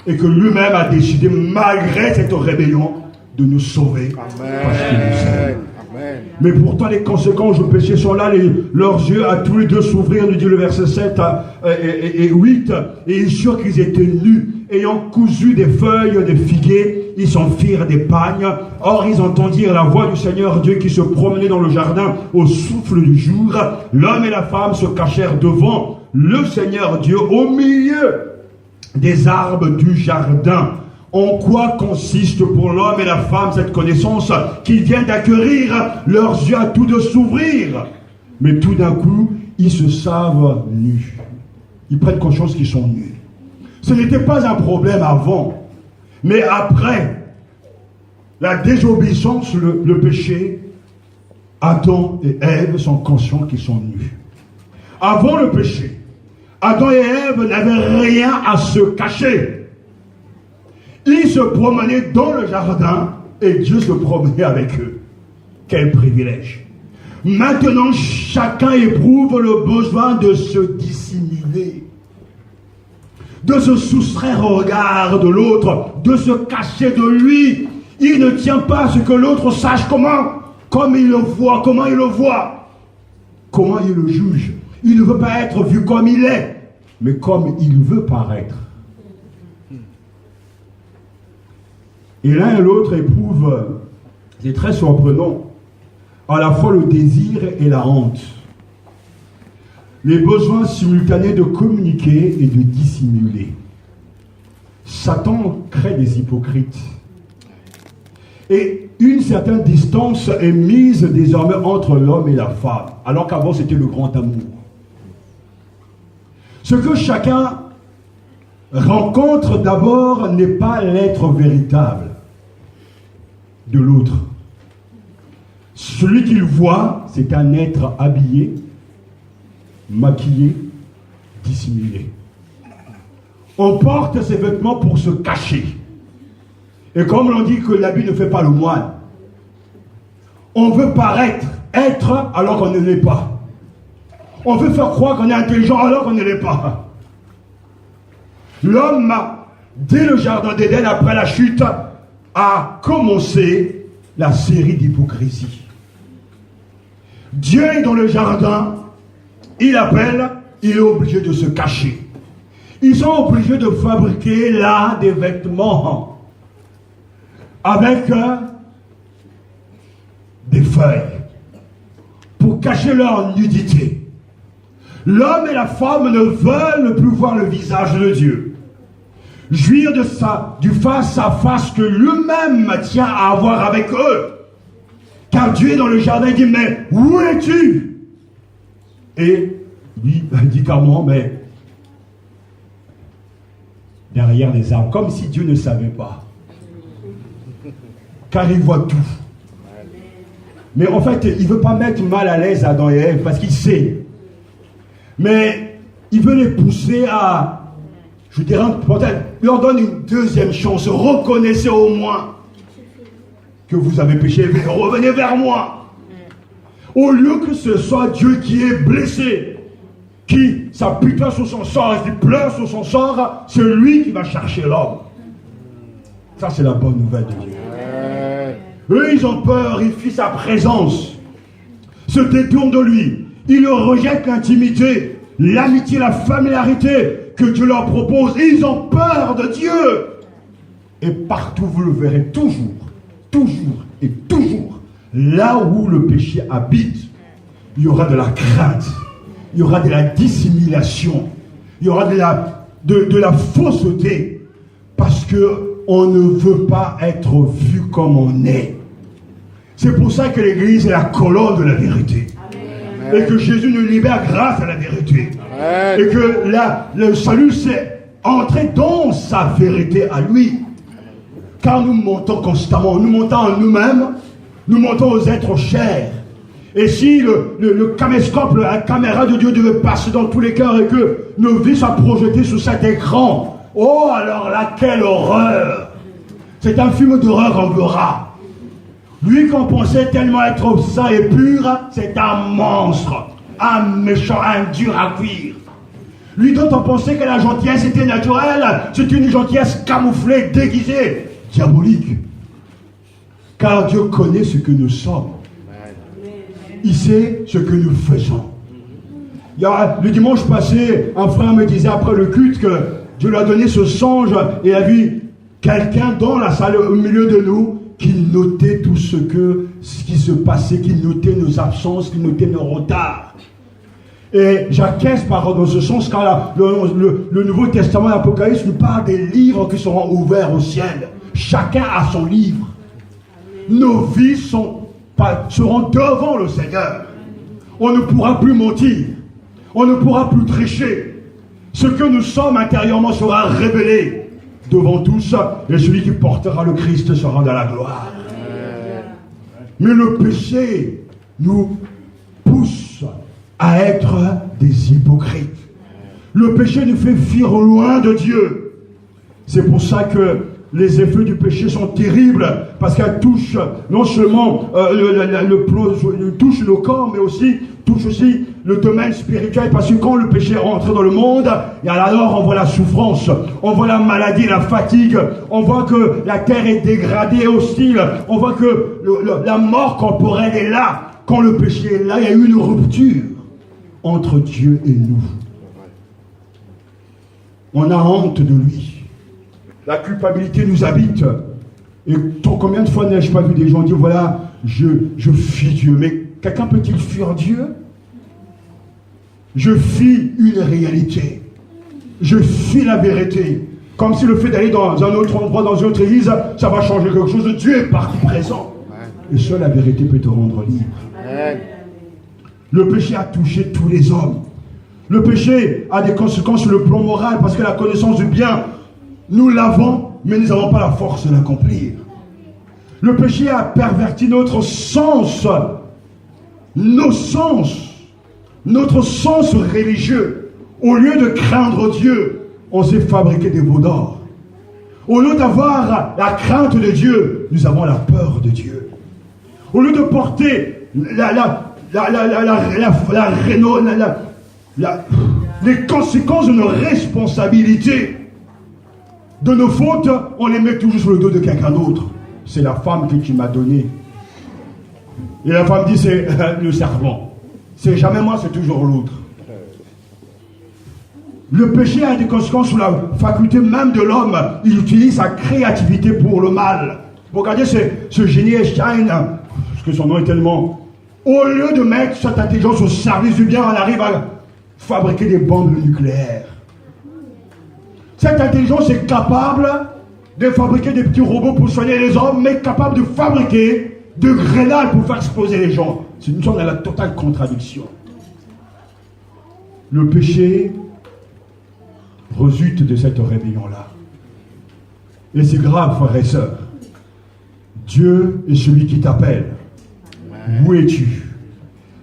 et que lui-même a décidé, malgré cette rébellion, de nous sauver. Amen. Parce qu'il nous aime. Amen. Mais pourtant, les conséquences du péché sont là, leurs yeux à tous les deux s'ouvrir, nous dit le verset 7 et 8. Et ils surent qu'ils étaient nus, ayant cousu des feuilles de figuier, ils s'en firent des pagnes. Or, ils entendirent la voix du Seigneur Dieu qui se promenait dans le jardin au souffle du jour. L'homme et la femme se cachèrent devant le Seigneur Dieu au milieu des arbres du jardin. En quoi consiste pour l'homme et la femme cette connaissance qu'ils viennent d'acquérir, leurs yeux à tous deux s'ouvrir? Mais tout d'un coup, ils se savent nus. Ils prennent conscience qu'ils sont nus. Ce n'était pas un problème avant, mais après la désobéissance, le péché, Adam et Ève sont conscients qu'ils sont nus. Avant le péché, Adam et Ève n'avaient rien à se cacher. Ils se promenaient dans le jardin et Dieu se promenait avec eux. Quel privilège. Maintenant, chacun éprouve le besoin de se dissimuler, de se soustraire au regard de l'autre, de se cacher de lui. Il ne tient pas à ce que l'autre sache comme il le voit, comment il le voit, comment il le juge. Il ne veut pas être vu comme il est, mais comme il veut paraître. Et l'un et l'autre éprouvent, c'est très surprenant, à la fois le désir et la honte. Les besoins simultanés de communiquer et de dissimuler. Satan crée des hypocrites. Et une certaine distance est mise désormais entre l'homme et la femme, alors qu'avant c'était le grand amour. Ce que chacun rencontre d'abord n'est pas l'être véritable de l'autre. Celui qu'il voit, c'est un être habillé, maquillé, dissimulé. On porte ses vêtements pour se cacher. Et comme l'on dit que l'habit ne fait pas le moine, on veut paraître être alors qu'on ne l'est pas. On veut faire croire qu'on est intelligent alors qu'on ne l'est pas. L'homme, dès le jardin d'Éden, après la chute, a commencé la série d'hypocrisie. Dieu est dans le jardin, il appelle, il est obligé de se cacher. Ils sont obligés de fabriquer là des vêtements avec des feuilles pour cacher leur nudité. L'homme et la femme ne veulent plus voir le visage de Dieu. Jouir du face à face que lui-même tient à avoir avec eux. Car Dieu est dans le jardin, il dit, mais où es-tu? Et lui dit comment, mais derrière les arbres, comme si Dieu ne savait pas. Car il voit tout. Mais en fait, il ne veut pas mettre mal à l'aise Adam et Ève parce qu'il sait. Mais il veut les pousser à, je dirais, peut-être, leur donne une deuxième chance. Reconnaissez au moins que vous avez péché, revenez vers moi. Au lieu que ce soit Dieu qui est blessé, qui s'appuie sur son sort, qui pleure sur son sort, c'est lui qui va chercher l'homme. Ça, c'est la bonne nouvelle de Dieu. Eux, ils ont peur, ils fuient sa présence, se détournent de lui. Ils rejettent l'intimité, l'amitié, la familiarité que Dieu leur propose. Ils ont peur de Dieu. Et partout, vous le verrez toujours, toujours et toujours, là où le péché habite, il y aura de la crainte, il y aura de la dissimulation, il y aura de la fausseté, parce qu'on ne veut pas être vu comme on est. C'est pour ça que l'Église est la colonne de la vérité. Amen. Et que Jésus nous libère grâce à la vérité. Amen. Et que le salut, c'est entrer dans sa vérité à lui. Car nous mentons constamment, nous mentons en nous-mêmes, nous mentons aux êtres chers. Et si le caméscope, la caméra de Dieu devait passer dans tous les cœurs et que nos vies soient projetées sur cet écran, oh alors là, quelle horreur! C'est un film d'horreur en verra. Lui qu'on pensait tellement être saint et pur, c'est un monstre, un méchant, un dur à cuire. Lui dont on pensait que la gentillesse était naturelle, c'est une gentillesse camouflée, déguisée, diabolique. Car Dieu connaît ce que nous sommes. Il sait ce que nous faisons. Le dimanche passé, un frère me disait après le culte que Dieu lui a donné ce songe et a vu quelqu'un dans la salle au milieu de nous qui notait tout ce qui se passait, qui notait nos absences, qui notait nos retards. Et j'acquiesce dans ce sens car le Nouveau Testament, l'Apocalypse nous parle des livres qui seront ouverts au ciel. Chacun a son livre. Nos vies seront devant le Seigneur. On ne pourra plus mentir. On ne pourra plus tricher. Ce que nous sommes intérieurement sera révélé devant tous, et celui qui portera le Christ sera dans la gloire. Mais le péché nous pousse à être des hypocrites. Le péché nous fait fuir loin de Dieu. C'est pour ça que les effets du péché sont terribles, parce qu'elle touche non seulement touche le corps, mais aussi touche aussi le domaine spirituel, parce que quand le péché rentre dans le monde, et alors on voit la souffrance, on voit la maladie, la fatigue, on voit que la terre est dégradée et hostile, on voit que la mort corporelle est là. Quand le péché est là, il y a eu une rupture entre Dieu et nous. On a honte de lui. La culpabilité nous habite. Et combien de fois n'ai-je pas vu des gens dire, voilà, je fuis Dieu. Mais quelqu'un peut-il fuir Dieu? Je fuis une réalité. Je fuis la vérité. Comme si le fait d'aller dans un autre endroit, dans une autre église, ça va changer quelque chose. Dieu est partout présent. Et seule la vérité peut te rendre libre. Le péché a touché tous les hommes. Le péché a des conséquences sur le plan moral parce que la connaissance du bien, nous l'avons, mais nous n'avons pas la force de l'accomplir. Le péché a perverti notre sens, notre sens religieux. Au lieu de craindre Dieu, on s'est fabriqué des veaux d'or. Au lieu d'avoir la crainte de Dieu, nous avons la peur de Dieu. Au lieu de porter les conséquences de nos responsabilités, de nos fautes, on les met toujours sur le dos de quelqu'un d'autre. C'est la femme que tu m'as donnée. Et la femme dit, c'est le serpent. C'est jamais moi, c'est toujours l'autre. Le péché a des conséquences sur la faculté même de l'homme. Il utilise sa créativité pour le mal. Vous regardez ce génie Einstein, parce que son nom est tellement... Au lieu de mettre cette intelligence au service du bien, on arrive à fabriquer des bombes nucléaires. Cette intelligence est capable de fabriquer des petits robots pour soigner les hommes, mais capable de fabriquer de grenades pour faire exploser les gens. Nous sommes dans la totale contradiction. Le péché résulte de cette rébellion-là. Et c'est grave, frères et sœurs. Dieu est celui qui t'appelle. Où es-tu?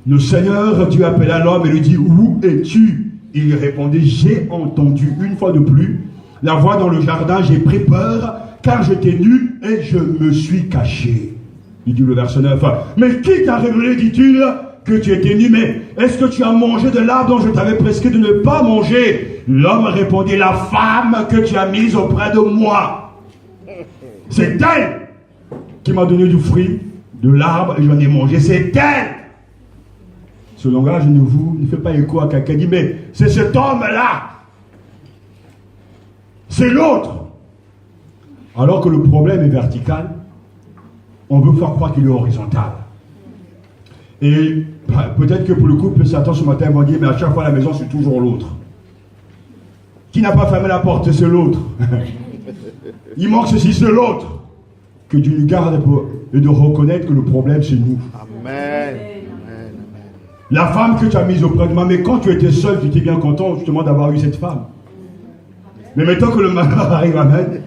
Le Seigneur, Dieu appela l'homme et lui dit, où es-tu? Il lui répondit, j'ai entendu une fois de plus la voix dans le jardin, j'ai pris peur, car j'étais nu et je me suis caché. Il dit le verset 9, mais qui t'a révélé, dit-il, que tu étais nu? Mais est-ce que tu as mangé de l'arbre dont je t'avais prescrit de ne pas manger? L'homme répondit, la femme que tu as mise auprès de moi, c'est elle qui m'a donné du fruit de l'arbre et j'en ai mangé, c'est elle. Ce langage ne fait pas écho à quelqu'un qui dit, mais c'est cet homme-là, c'est l'autre. Alors que le problème est vertical, on veut faire croire qu'il est horizontal. Et peut-être que pour le couple, Satan ce matin va dire, mais à chaque fois à la maison, c'est toujours l'autre. Qui n'a pas fermé la porte, c'est l'autre. Il manque ceci, c'est l'autre. Que Dieu nous garde et de reconnaître que le problème, c'est nous. Amen. La femme que tu as mise auprès de moi, mais quand tu étais seul, tu étais bien content justement d'avoir eu cette femme. Mais maintenant que le malheur arrive, amen,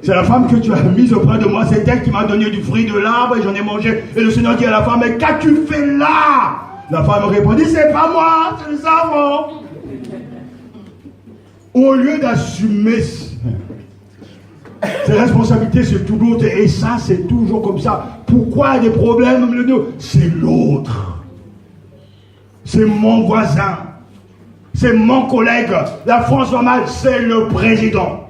c'est la femme que tu as mise auprès de moi, c'est elle qui m'a donné du fruit de l'arbre et j'en ai mangé. Et le Seigneur dit à la femme, mais qu'as-tu fait là? La femme répondit, c'est pas moi, c'est le savon. Au lieu d'assumer ses responsabilités, c'est tout l'autre. Et ça, c'est toujours comme ça. Pourquoi il y a des problèmes? C'est l'autre. C'est mon voisin. C'est mon collègue. La France va mal, c'est le président.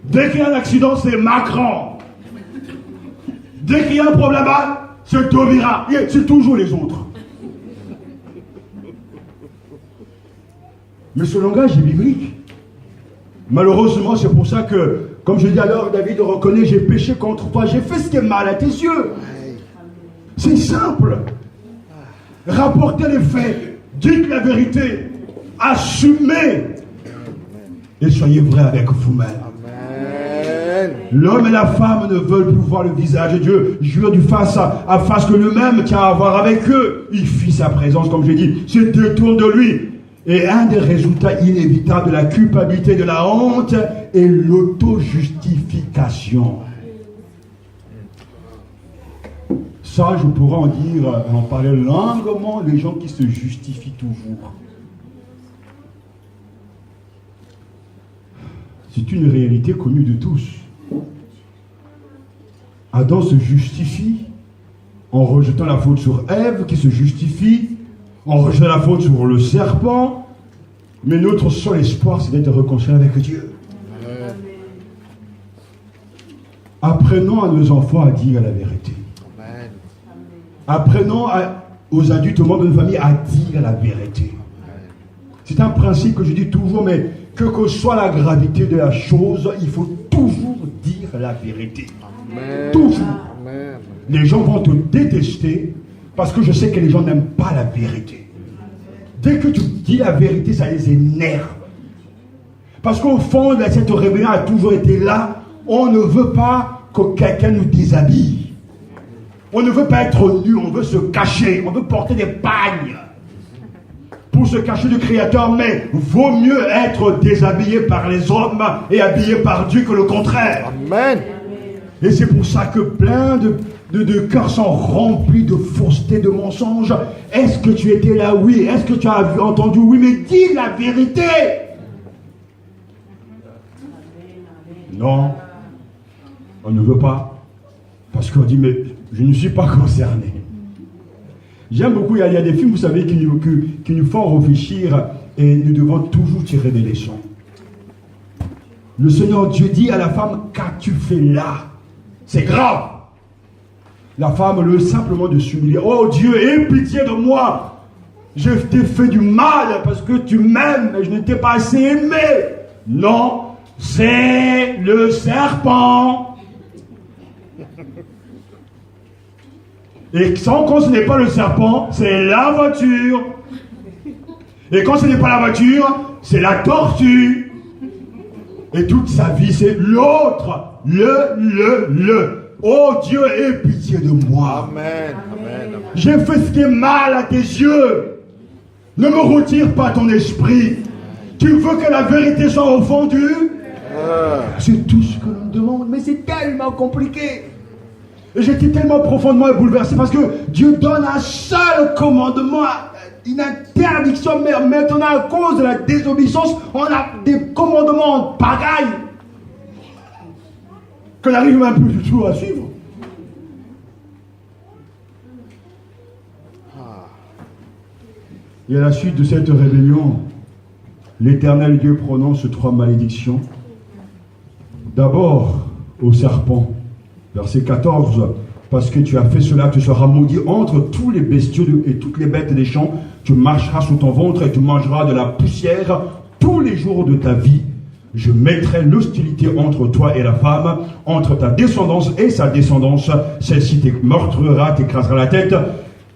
Dès qu'il y a un accident, c'est Macron. Dès qu'il y a un problème, c'est Taubira. C'est toujours les autres. Mais ce langage est biblique. Malheureusement, c'est pour ça que, comme je dis alors, David reconnaît, j'ai péché contre toi, j'ai fait ce qui est mal à tes yeux. C'est simple. Rapportez les faits, dites la vérité, assumez et soyez vrais avec vous-même. L'homme et la femme ne veulent plus voir le visage de Dieu. Jure du face à face que lui-même tient à voir avec eux. Il fuit sa présence, comme j'ai dit, se détourne de lui. Et un des résultats inévitables de la culpabilité, de la honte, est l'auto-justification. Ça, je pourrais en parler longuement, les gens qui se justifient toujours. C'est une réalité connue de tous. Adam se justifie en rejetant la faute sur Ève, qui se justifie en rejetant la faute sur le serpent. Mais notre seul espoir, c'est d'être réconcilié avec Dieu. Amen. Apprenons à nos enfants à dire la vérité. Amen. Apprenons aux adultes, aux membres de notre famille, à dire la vérité. Amen. C'est un principe que je dis toujours, mais que soit la gravité de la chose, il faut toujours dire la vérité. Amen. Toujours. Amen. Les gens vont te détester parce que je sais que les gens n'aiment pas la vérité. Dès que tu dis la vérité, ça les énerve. Parce qu'au fond, cette rébellion a toujours été là. On ne veut pas que quelqu'un nous déshabille. On ne veut pas être nu, on veut se cacher, on veut porter des pagnes pour se cacher du Créateur, mais vaut mieux être déshabillé par les hommes et habillé par Dieu que le contraire. Amen. Et c'est pour ça que plein de cœurs sont remplis de fausseté, de mensonges. Est-ce que tu étais là? Oui. Est-ce que tu as entendu? Oui, mais dis la vérité. Non, on ne veut pas. Parce qu'on dit, mais je ne suis pas concerné. J'aime beaucoup, il y a des films, vous savez, qui nous font réfléchir et nous devons toujours tirer des leçons. Le Seigneur Dieu dit à la femme, qu'as-tu fait là? C'est grave. La femme, le simplement de s'humilier. Oh Dieu, aie pitié de moi. Je t'ai fait du mal parce que tu m'aimes, mais je ne t'ai pas assez aimé. Non, c'est le serpent. Et quand ce n'est pas le serpent, c'est la voiture. Et quand ce n'est pas la voiture, c'est la tortue. Et toute sa vie, c'est l'autre. Le. Oh Dieu, aie pitié de moi. Amen. Amen. J'ai fait ce qui est mal à tes yeux. Ne me retire pas ton esprit. Tu veux que la vérité soit offendue? C'est tout ce que l'on me demande. Mais c'est tellement compliqué. Et j'étais tellement profondément bouleversé parce que Dieu donne un seul commandement, une interdiction, mais maintenant à cause de la désobéissance, on a des commandements pagailles qu'on n'arrive même plus du tout à suivre. Et à la suite de cette rébellion, l'Éternel Dieu prononce 3 malédictions. D'abord au serpent. Verset 14, parce que tu as fait cela, tu seras maudit entre tous les bestiaux et toutes les bêtes des champs. Tu marcheras sous ton ventre et tu mangeras de la poussière tous les jours de ta vie. Je mettrai l'hostilité entre toi et la femme, entre ta descendance et sa descendance. Celle-ci te meurtrira, t'écrasera la tête,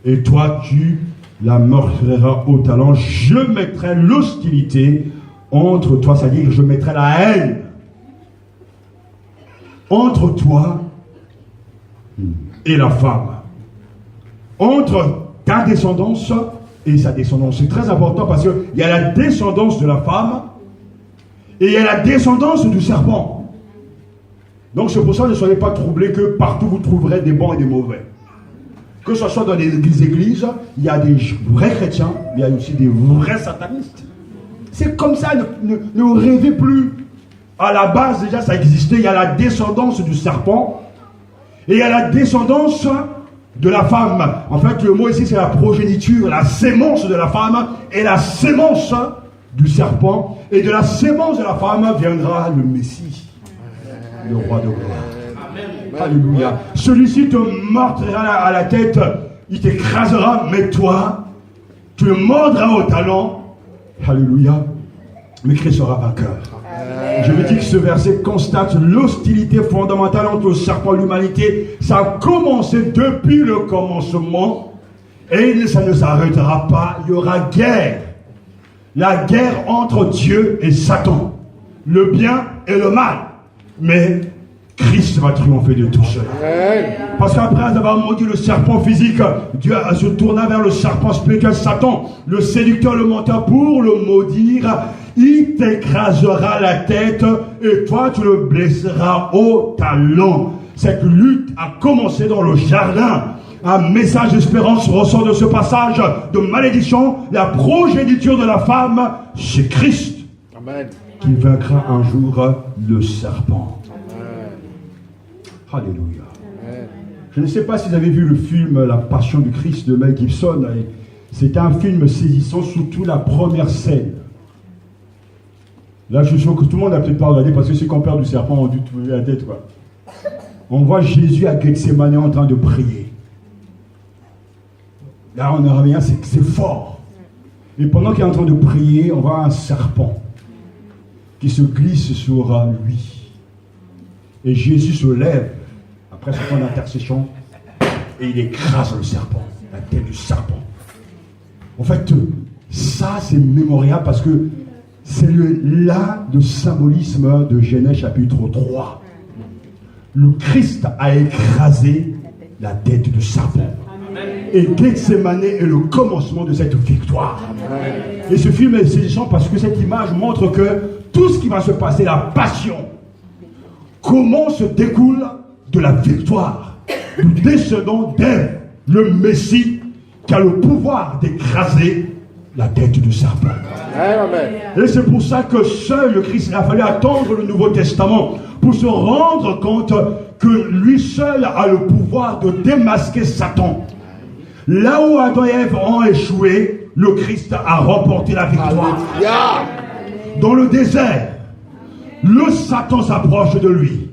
et toi tu la meurtriras au talon. Je mettrai l'hostilité entre toi, c'est-à-dire je mettrai la haine entre toi et la femme, entre ta descendance et sa descendance. C'est très important parce qu'il y a la descendance de la femme et il y a la descendance du serpent. Donc c'est pour ça que ne soyez pas troublés que partout vous trouverez des bons et des mauvais. Que ce soit dans les églises, il y a des vrais chrétiens, il y a aussi des vrais satanistes. C'est comme ça, ne rêvez plus. À la base déjà ça existait, il y a la descendance du serpent. Et il y a la descendance de la femme. En fait, le mot ici, c'est la progéniture, la sémence de la femme et la sémence du serpent. Et de la sémence de la femme viendra le Messie, le roi de gloire. Alléluia. Celui-ci te meurtrira à la tête, il t'écrasera, mais toi, tu le mordras au talon. Alléluia. Mais Christ sera vainqueur. Je veux dire que ce verset constate l'hostilité fondamentale entre le serpent et l'humanité. Ça a commencé depuis le commencement et ça ne s'arrêtera pas. Il y aura guerre. La guerre entre Dieu et Satan. Le bien et le mal. Mais Christ va triompher de tout cela. Parce qu'après avoir maudit le serpent physique, Dieu se tourna vers le serpent spirituel, Satan, le séducteur, le menteur, pour le maudire. Il t'écrasera la tête et toi tu le blesseras au talon. Cette lutte a commencé dans le jardin. Un message d'espérance ressort de ce passage de malédiction. La progéniture de la femme, c'est Christ. Amen. Qui vaincra un jour le serpent. Amen. Alléluia. Amen. Je ne sais pas si vous avez vu le film La Passion du Christ de Mel Gibson. C'est un film saisissant, surtout la première scène. Là, je suis sûr que tout le monde n'a peut-être pas regardé parce que ceux qui ont peur du serpent ont dû trouver la tête, quoi. On voit Jésus à Gethsémane en train de prier. Là, on a rien, c'est fort. Et pendant qu'il est en train de prier, on voit un serpent qui se glisse sur lui. Et Jésus se lève après ce temps d'intercession et il écrase le serpent, la tête du serpent. En fait, ça, c'est mémorial parce que C'est là le symbolisme de Genèse chapitre 3. Le Christ a écrasé la tête du serpent. Et Gethsémane est le commencement de cette victoire. Et ce film est saisissant parce que cette image montre que tout ce qui va se passer, la passion, comment se découle de la victoire du descendant d'Ève, le Messie, qui a le pouvoir d'écraser la tête du serpent. Et c'est pour ça que seul le Christ, il a fallu attendre le Nouveau Testament pour se rendre compte que lui seul a le pouvoir de démasquer Satan. Là où Adam et Ève ont échoué, le Christ a remporté la victoire. Dans le désert, le Satan s'approche de lui.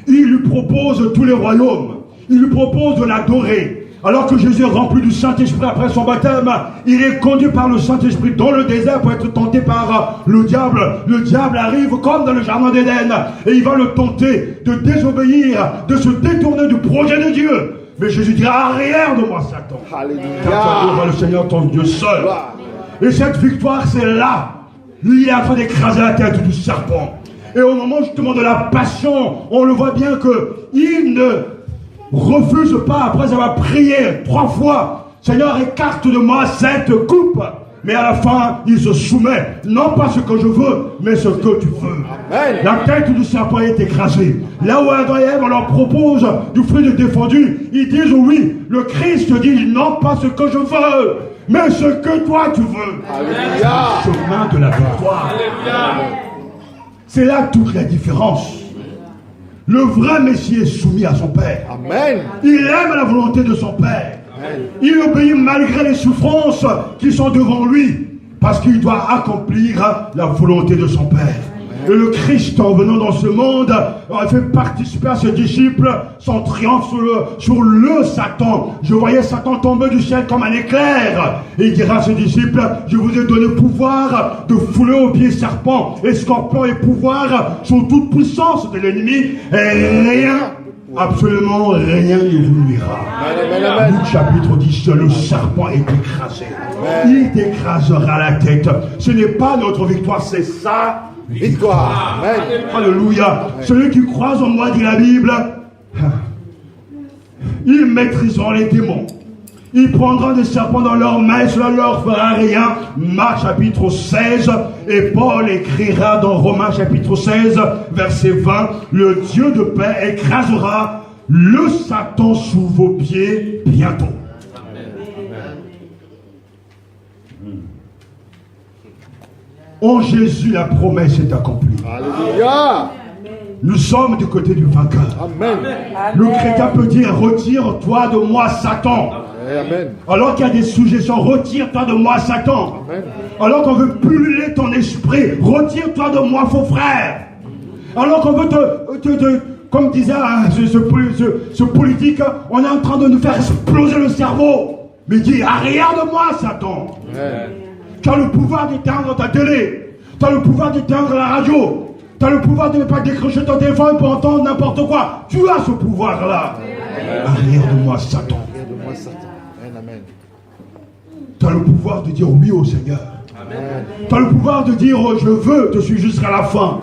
Il lui propose tous les royaumes. Il lui propose de l'adorer. Alors que Jésus est rempli du Saint-Esprit après son baptême, il est conduit par le Saint-Esprit dans le désert pour être tenté par le diable. Le diable arrive comme dans le jardin d'Éden et il va le tenter de désobéir, de se détourner du projet de Dieu. Mais Jésus dira, arrière de moi, Satan. Car tu adoreras le Seigneur ton Dieu seul. Et cette victoire, c'est là. Lui, il est en train d'écraser la tête du serpent. Et au moment justement de la passion, on le voit bien qu'il ne refuse pas, après avoir prié 3 fois, Seigneur, écarte de moi cette coupe. Mais à la fin, il se soumet. Non pas ce que je veux, mais ce que tu veux. Amen. La tête du serpent est écrasée. Là où Adam et Ève, on leur propose du fruit de défendu, ils disent oui. Le Christ dit non pas ce que je veux, mais ce que toi tu veux. Alléluia. C'est le chemin de la victoire. Alléluia. C'est là toute la différence. Le vrai Messie est soumis à son Père. Amen. Il aime la volonté de son Père. Amen. Il obéit malgré les souffrances qui sont devant lui, parce qu'il doit accomplir la volonté de son Père. Amen. Et le Christ, en venant dans ce monde, a fait participer à ses disciples son triomphe sur le Satan. Je voyais Satan tomber du ciel comme un éclair. Et il dira à ses disciples, je vous ai donné pouvoir de fouler aux pieds serpents et scorpions et pouvoir sur toute puissance de l'ennemi. Et rien, absolument rien ne vous nuira. Luc chapitre 10, le serpent est écrasé. Il t'écrasera la tête. Ce n'est pas notre victoire, c'est ça. Victoire. Amen. Alléluia. Amen. Celui qui croit en moi, dit la Bible, ils maîtriseront les démons. Ils prendront des serpents dans leurs mains et cela ne leur fera rien. Marc chapitre 16. Et Paul écrira dans Romains chapitre 16, verset 20, le Dieu de paix écrasera le Satan sous vos pieds bientôt. En Jésus, la promesse est accomplie. Alléluia. Nous sommes du côté du vainqueur. Amen. Le chrétien peut dire, retire-toi de moi, Satan. Amen. Alors qu'il y a des suggestions, retire-toi de moi, Satan. Amen. Alors qu'on veut pulluler ton esprit, retire-toi de moi, faux frère. Alors qu'on veut comme disait ce politique, on est en train de nous faire exploser le cerveau. Mais dis, arrière de moi, Satan. Amen. Tu as le pouvoir d'éteindre ta télé. Tu as le pouvoir d'éteindre la radio. Tu as le pouvoir de ne pas décrocher ton téléphone pour entendre n'importe quoi. Tu as ce pouvoir-là. Arrière de moi, Satan. Amen. Tu as le pouvoir de dire oui au Seigneur. Tu as le pouvoir de dire je veux te suivre jusqu'à la fin.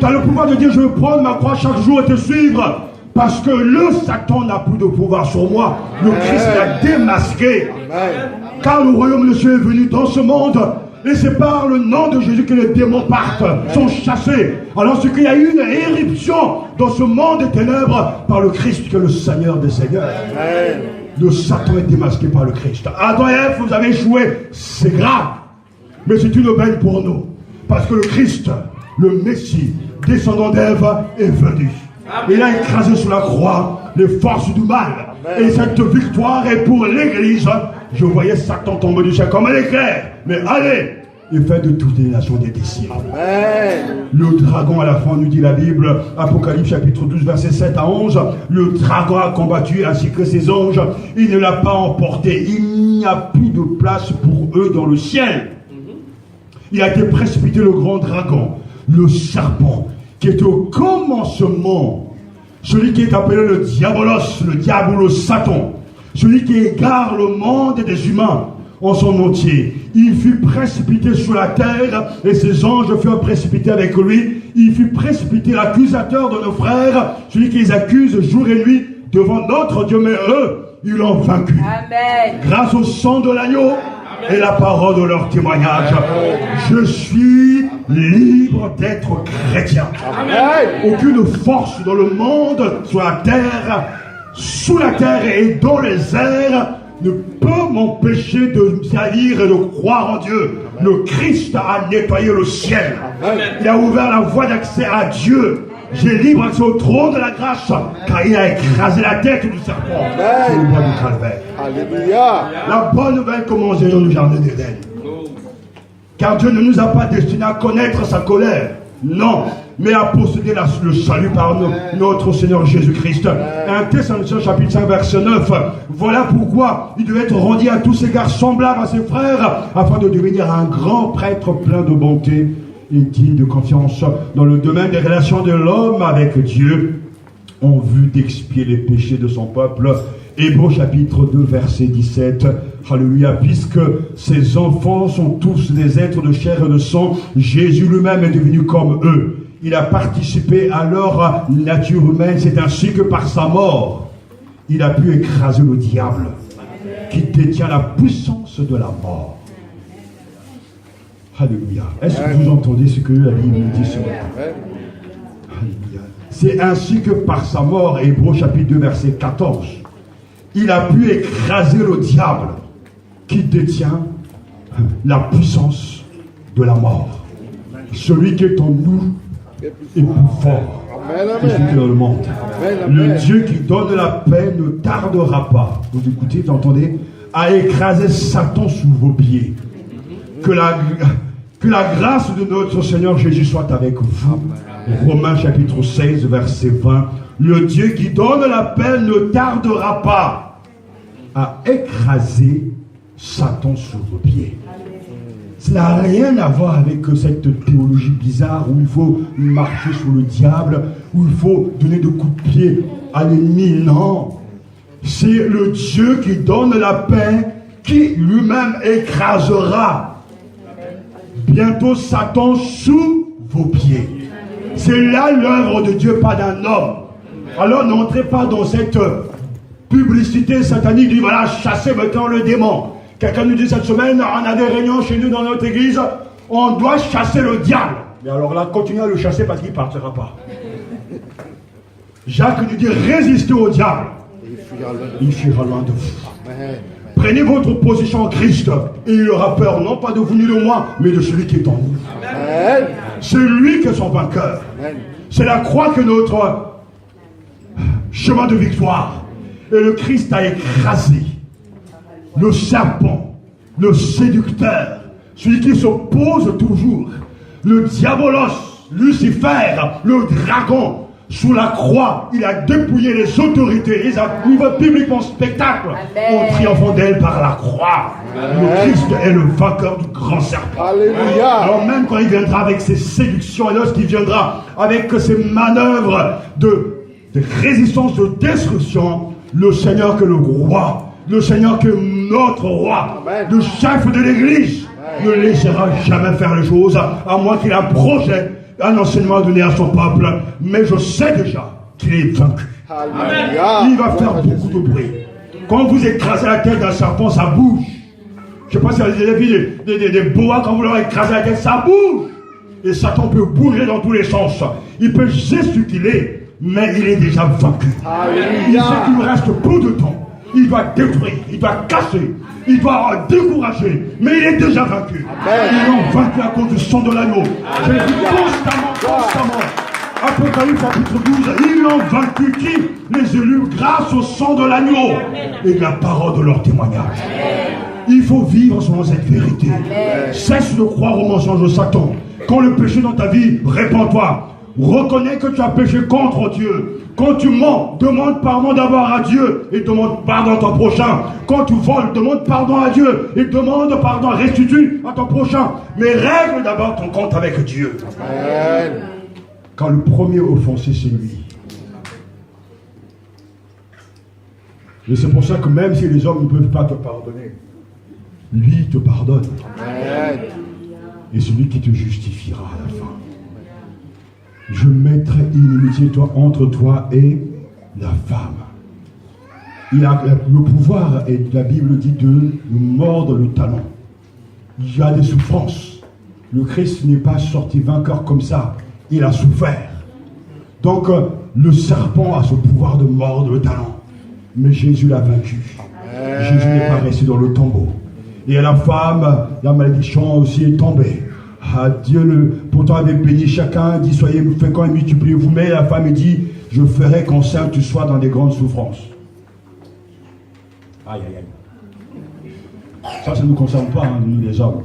Tu as le pouvoir de dire je veux prendre ma croix chaque jour et te suivre. Parce que le Satan n'a plus de pouvoir sur moi. Le Christ l'a démasqué. Amen. Car le royaume de Dieu est venu dans ce monde. Et c'est par le nom de Jésus que les démons partent, sont chassés. Alors c'est qu'il y a eu une éruption dans ce monde des ténèbres par le Christ qui est le Seigneur des Seigneurs. Amen. Le Satan est démasqué par le Christ. Adam et Ève, vous avez échoué. C'est grave. Mais c'est une aubaine pour nous. Parce que le Christ, le Messie, descendant d'Ève, est venu. Il a écrasé sur la croix les forces du mal. Amen. Et cette victoire est pour l'Église. Je voyais Satan tomber du ciel comme un éclair. Mais allez, et faites de toutes les nations des disciples. Amen. Le dragon, à la fin, nous dit la Bible, Apocalypse chapitre 12, versets 7 à 11, le dragon a combattu ainsi que ses anges. Il ne l'a pas emporté. Il n'y a plus de place pour eux dans le ciel. Il a été précipité, le grand dragon, le serpent, qui était au commencement, celui qui est appelé le diabolos, le diable ou le Satan, celui qui égare le monde des humains en son entier. Il fut précipité sur la terre et ses anges furent précipités avec lui. Il fut précipité l'accusateur de nos frères, celui qui les accuse jour et nuit devant notre Dieu, mais eux, ils l'ont vaincu. Amen. Grâce au sang de l'agneau et la parole de leur témoignage. Je suis libre d'être chrétien. Amen. Aucune force dans le monde, sur la terre, sous la terre et dans les airs, ne peut m'empêcher de me servir et de croire en Dieu. Le Christ a nettoyé le ciel. Il a ouvert la voie d'accès à Dieu. J'ai libre accès au trône de la grâce, car il a écrasé la tête du serpent sur le bois du calvaire. Alléluia. La bonne nouvelle commence dans le jardin d'Éden. Car Dieu ne nous a pas destinés à connaître sa colère. Non, mais à posséder le salut par notre Seigneur Jésus-Christ. 1 Thessaloniciens chapitre 5 verset 9. Voilà pourquoi il devait être rendu à tous égards semblable à ses frères, afin de devenir un grand prêtre plein de bonté et digne de confiance dans le domaine des relations de l'homme avec Dieu, en vue d'expier les péchés de son peuple. Hébreux chapitre 2 verset 17. Alléluia. Puisque ces enfants sont tous des êtres de chair et de sang, Jésus lui-même est devenu comme eux. Il a participé à leur nature humaine. C'est ainsi que par sa mort, il a pu écraser le diable qui détient la puissance de la mort. Alléluia. Est-ce que vous entendez ce que la Bible nous dit ce matin? Alléluia. C'est ainsi que par sa mort, Hébreux chapitre 2 verset 14, il a pu écraser le diable qui détient la puissance de la mort. Celui qui est en nous est plus fort que celui qui est dans le monde. Le Dieu qui donne la paix ne tardera pas, vous écoutez, vous entendez, à écraser Satan sous vos pieds. Que la grâce de notre Seigneur Jésus soit avec vous. Romains chapitre 16 verset 20. Le Dieu qui donne la paix ne tardera pas à écraser Satan sous vos pieds. Cela n'a rien à voir avec cette théologie bizarre où il faut marcher sur le diable, où il faut donner de coups de pied à l'ennemi. Non. C'est le Dieu qui donne la paix, qui lui-même écrasera bientôt Satan sous vos pieds. C'est là l'œuvre de Dieu, pas d'un homme. Alors n'entrez pas dans cette publicité satanique du voilà, chasser maintenant le démon. Quelqu'un nous dit cette semaine, on a des réunions chez nous dans notre église, on doit chasser le diable. Mais alors là, continuez à le chasser parce qu'il ne partira pas. Jacques nous dit résistez au diable. Il fuira loin de vous. Prenez votre position en Christ et il aura peur non pas de vous ni de moi, mais de celui qui est en vous. C'est lui qui est son vainqueur. C'est la croix que notre chemin de victoire. Et le Christ a écrasé le serpent, le séducteur, celui qui s'oppose toujours, le diabolos, Lucifer, le dragon. Sous la croix, il a dépouillé les autorités, il a mis publiquement spectacle en triomphant d'elle par la croix. Le Christ est le vainqueur du grand serpent. Alléluia. Alors même quand il viendra avec ses séductions, et lorsqu'il viendra avec ses manœuvres de résistance, de destruction, le Seigneur que le roi, le Seigneur que notre roi, le chef de l'église, ne laissera jamais faire les choses, à moins qu'il ait un projet, un enseignement à donner à son peuple. Mais je sais déjà qu'il est vaincu. Alléluia. Il va faire beaucoup de bruit. Quand vous écrasez la tête d'un serpent, ça bouge. Je ne sais pas si vous avez vu des boas, quand vous leur écrasez la tête, ça bouge. Et Satan peut bouger dans tous les sens. Il peut gesticuler, mais il est déjà vaincu. Il sait qu'il ne reste peu de temps. Il doit détruire, il doit casser, il doit décourager, mais il est déjà vaincu. Ils l'ont vaincu à cause du sang de l'agneau. J'ai dit constamment. Apocalypse chapitre 12, ils l'ont vaincu qui? Les élus grâce au sang de l'agneau et de la parole de leur témoignage. Il faut vivre selon cette vérité. Cesse de croire au mensonge de Satan. Quand le péché dans ta vie, répands-toi. Reconnais que tu as péché contre Dieu. Quand tu mens, demande pardon d'abord à Dieu et demande pardon à ton prochain. Quand tu voles, demande pardon à Dieu et demande pardon, restitue à ton prochain. Mais règle d'abord ton compte avec Dieu. Amen. Quand le premier offensé, c'est lui. Et c'est pour ça que même si les hommes ne peuvent pas te pardonner, lui te pardonne. Amen. Et celui qui te justifiera à la fin. Je mettrai inimitié entre toi et la femme. Il a le pouvoir, et la Bible dit, de nous mordre le talon. Il y a des souffrances. Le Christ n'est pas sorti vainqueur comme ça. Il a souffert. Donc, le serpent a ce pouvoir de mordre le talon. Mais Jésus l'a vaincu. Jésus n'est pas resté dans le tombeau. Et à la femme, la malédiction aussi est tombée. Ah, Dieu, pourtant, avait béni chacun, dit, soyez féconds et multipliez-vous. Mais la femme dit, je ferai qu'enceinte tu sois dans des grandes souffrances. Aïe, aïe, aïe. Ça ne nous concerne pas, hein, nous les hommes.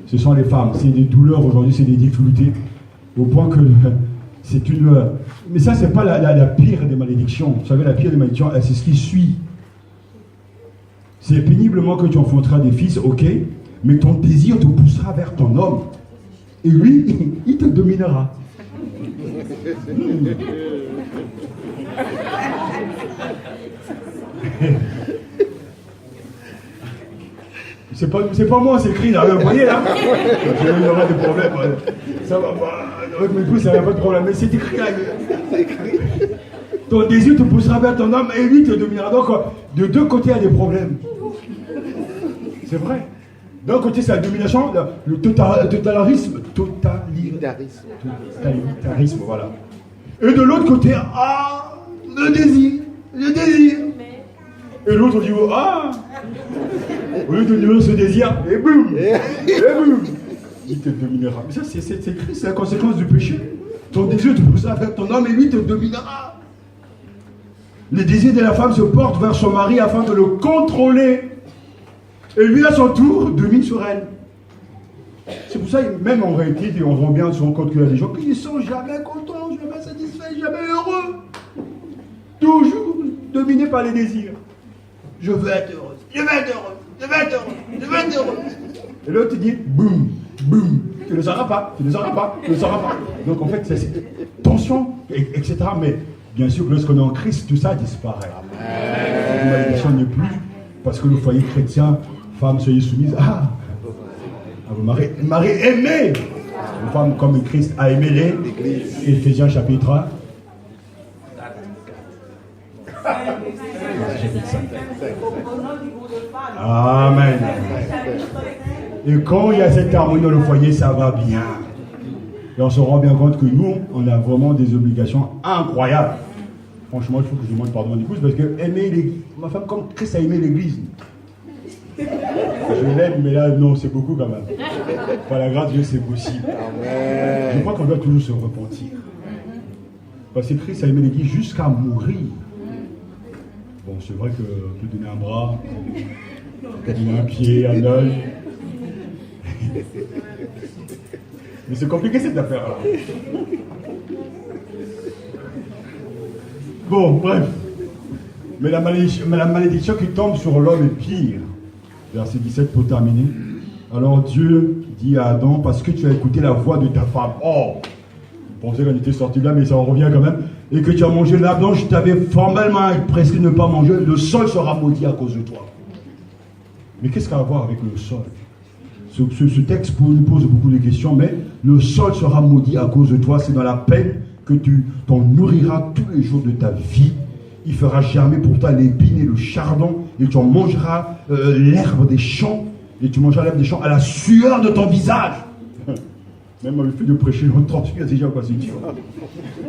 Ce sont les femmes. C'est des douleurs aujourd'hui, c'est des difficultés. Au point que c'est une... Mais ça, c'est pas la pire des malédictions. Vous savez, la pire des malédictions, c'est ce qui suit. C'est péniblement que tu enfanteras des fils, ok, mais ton désir te poussera vers ton homme. Et lui, il te dominera. C'est pas moi, c'est écrit là, vous voyez là. Il y aura des problèmes. Ça va, avec mes pouces, ça n'a pas de problème. Mais c'est écrit là. Ton désir te poussera vers ton homme et lui te dominera. Donc, de deux côtés, il y a des problèmes. C'est vrai. D'un côté, c'est la domination, le totalitarisme, voilà. Et de l'autre côté, le désir. Et l'autre dit, au lieu de nourrir ce désir, et boum, il te dominera. Mais ça, c'est la conséquence du péché. Ton désir te poussera vers ton homme et lui te dominera. Le désir de la femme se porte vers son mari afin de le contrôler. Et lui, à son tour, domine sur elle. C'est pour ça, même en réalité, on rend bien sur compte qu'il y a des gens qui ne sont jamais contents, jamais satisfaits, jamais heureux. Toujours dominés par les désirs. Je veux être heureuse, je veux être heureuse, je veux être heureuse, je veux être heureuse. Et l'autre dit, boum, boum, tu ne le sauras pas, tu ne le sauras pas, tu ne le sauras pas. Donc en fait, c'est tension, etc. Mais bien sûr, lorsqu'on est en Christ, tout ça disparaît. La malédiction n'est plus, parce que le foyer chrétien, femmes, soyez soumises à vos maris. Marie, aimez une femme comme Christ a aimé l'Église. Éphésiens chapitre 1. Amen. Et quand il y a cette harmonie dans le foyer, ça va bien. Et on se rend bien compte que nous, on a vraiment des obligations incroyables. Franchement, il faut que je demande pardon à l'épouse parce que aimer l'Église, ma femme comme Christ a aimé l'Église. Je l'aime, mais là, non, c'est beaucoup quand même. Par la grâce de Dieu, c'est possible. Amen. Je crois qu'on doit toujours se repentir. Parce que Christ a aimé l'Église jusqu'à mourir. Bon, c'est vrai que peut donner un bras, donner un pied, un œil. Mais c'est compliqué cette affaire-là. Bon, bref. Mais la malédiction qui tombe sur l'homme est pire. Verset 17 pour terminer. Alors Dieu dit à Adam, parce que tu as écouté la voix de ta femme. Oh, je pensais qu'on était sorti là, mais ça en revient quand même. Et que tu as mangé l'arbre dont je t'avais formellement prescrit de ne pas manger, le sol sera maudit à cause de toi. Mais qu'est-ce qu'il y a à voir avec le sol? Ce texte nous pose beaucoup de questions, mais le sol sera maudit à cause de toi. C'est dans la peine que tu t'en nourriras tous les jours de ta vie. Il fera germer pour toi l'épine et le chardon, et tu en mangeras l'herbe des champs, et tu mangeras l'herbe des champs à la sueur de ton visage. Même le fait de prêcher, on transpire déjà quoi, c'est dur.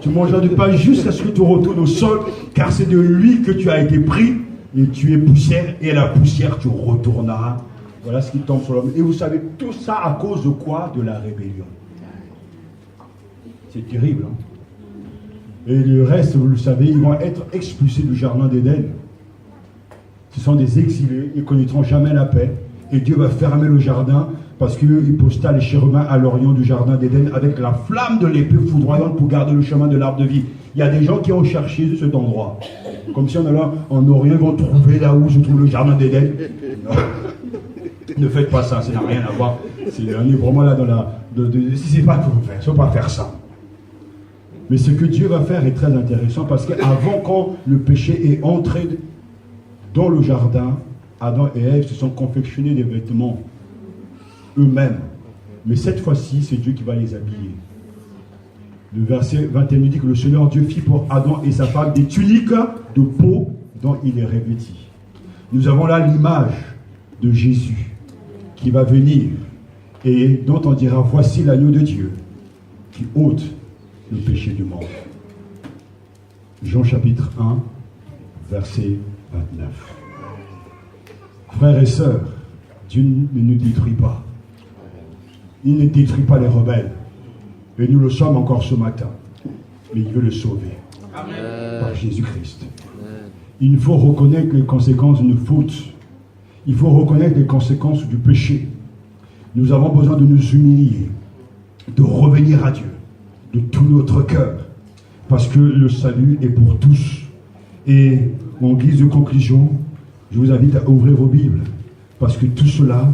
Tu mangeras du pain jusqu'à ce que tu retournes au sol, car c'est de lui que tu as été pris, et tu es poussière, et à la poussière tu retourneras. Voilà ce qui tombe sur l'homme. Et vous savez, tout ça à cause de quoi? De la rébellion. C'est terrible, hein? Et le reste, vous le savez, ils vont être expulsés du jardin d'Éden. Ce sont des exilés, ils ne connaîtront jamais la paix. Et Dieu va fermer le jardin parce qu'il posta les chérubins à l'orient du jardin d'Éden avec la flamme de l'épée foudroyante pour garder le chemin de l'arbre de vie. Il y a des gens qui ont cherché cet endroit. Comme si en Orient, ils vont trouver là où se trouve le jardin d'Éden. Ne faites pas ça, ça n'a rien à voir. On est vraiment là dans la... c'est pas pour faire, il ne faut pas faire ça. Mais ce que Dieu va faire est très intéressant parce qu'avant, quand le péché est entré dans le jardin, Adam et Ève se sont confectionnés des vêtements eux-mêmes. Mais cette fois-ci, c'est Dieu qui va les habiller. Le verset 21 nous dit que le Seigneur Dieu fit pour Adam et sa femme des tuniques de peau dont il est revêti. Nous avons là l'image de Jésus qui va venir et dont on dira: voici l'agneau de Dieu qui ôte le péché du monde. Jean chapitre 1, verset 29. Frères et sœurs, Dieu ne nous détruit pas. Il ne détruit pas les rebelles. Et nous le sommes encore ce matin. Mais il veut le sauver. Amen. Par Jésus-Christ. Il faut reconnaître les conséquences d'une faute. Il faut reconnaître les conséquences du péché. Nous avons besoin de nous humilier, de revenir à Dieu, de tout notre cœur. Parce que le salut est pour tous. Et en guise de conclusion, je vous invite à ouvrir vos Bibles. Parce que tout cela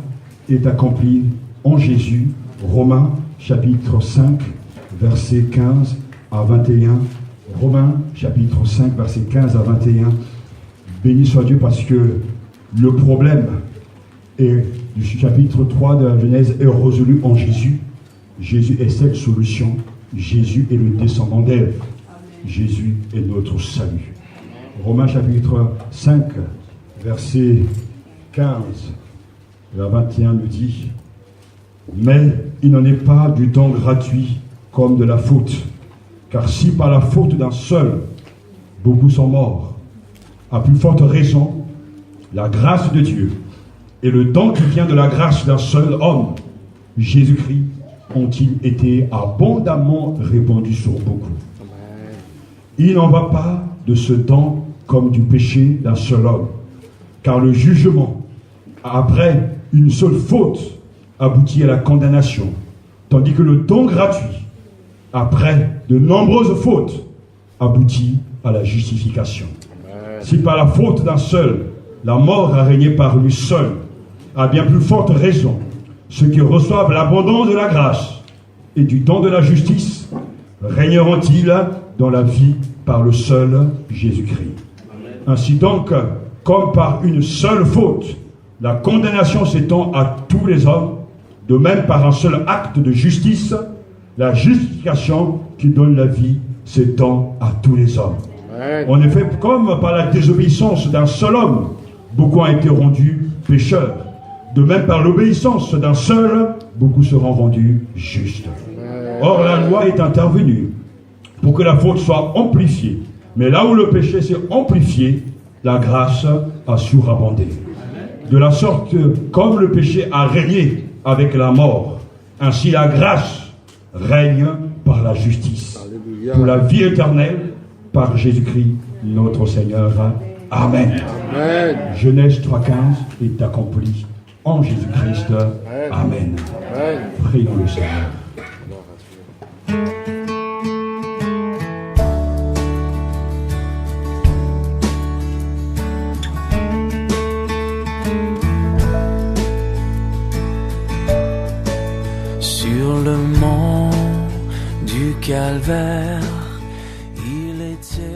est accompli en Jésus. Romains chapitre 5, versets 15 à 21. Romains chapitre 5, versets 15 à 21. Béni soit Dieu parce que le problème du chapitre 3 de la Genèse est résolu en Jésus. Jésus est cette solution. Jésus est le descendant d'Ève. Jésus est notre salut. Romains chapitre 5, verset 15 à 21 nous dit: mais il n'en est pas du don gratuit comme de la faute. Car si par la faute d'un seul, beaucoup sont morts, à plus forte raison, la grâce de Dieu et le don qui vient de la grâce d'un seul homme, Jésus-Christ, ont-ils été abondamment répandus sur beaucoup. Il n'en va pas de ce don comme du péché d'un seul homme. Car le jugement, après une seule faute, aboutit à la condamnation, tandis que le don gratuit, après de nombreuses fautes, aboutit à la justification. Amen. Si par la faute d'un seul, la mort a régné par lui seul, à bien plus forte raison, ceux qui reçoivent l'abondance de la grâce et du don de la justice, régneront-ils dans la vie par le seul Jésus-Christ. Amen. Ainsi donc, comme par une seule faute, la condamnation s'étend à tous les hommes, de même par un seul acte de justice, la justification qui donne la vie s'étend à tous les hommes. Amen. En effet, comme par la désobéissance d'un seul homme, beaucoup ont été rendus pécheurs. De même par l'obéissance d'un seul, beaucoup seront rendus justes. Amen. Or, la loi est intervenue pour que la faute soit amplifiée. Mais là où le péché s'est amplifié, la grâce a surabondé. De la sorte que, comme le péché a régné avec la mort, ainsi la grâce règne par la justice. Alléluia. Pour la vie éternelle, par Jésus-Christ, notre Seigneur. Amen. Amen. Genèse 3.15 est accompli en Jésus-Christ. Amen. Amen. Amen. Prions le Seigneur. Sur le mont du Calvaire, il était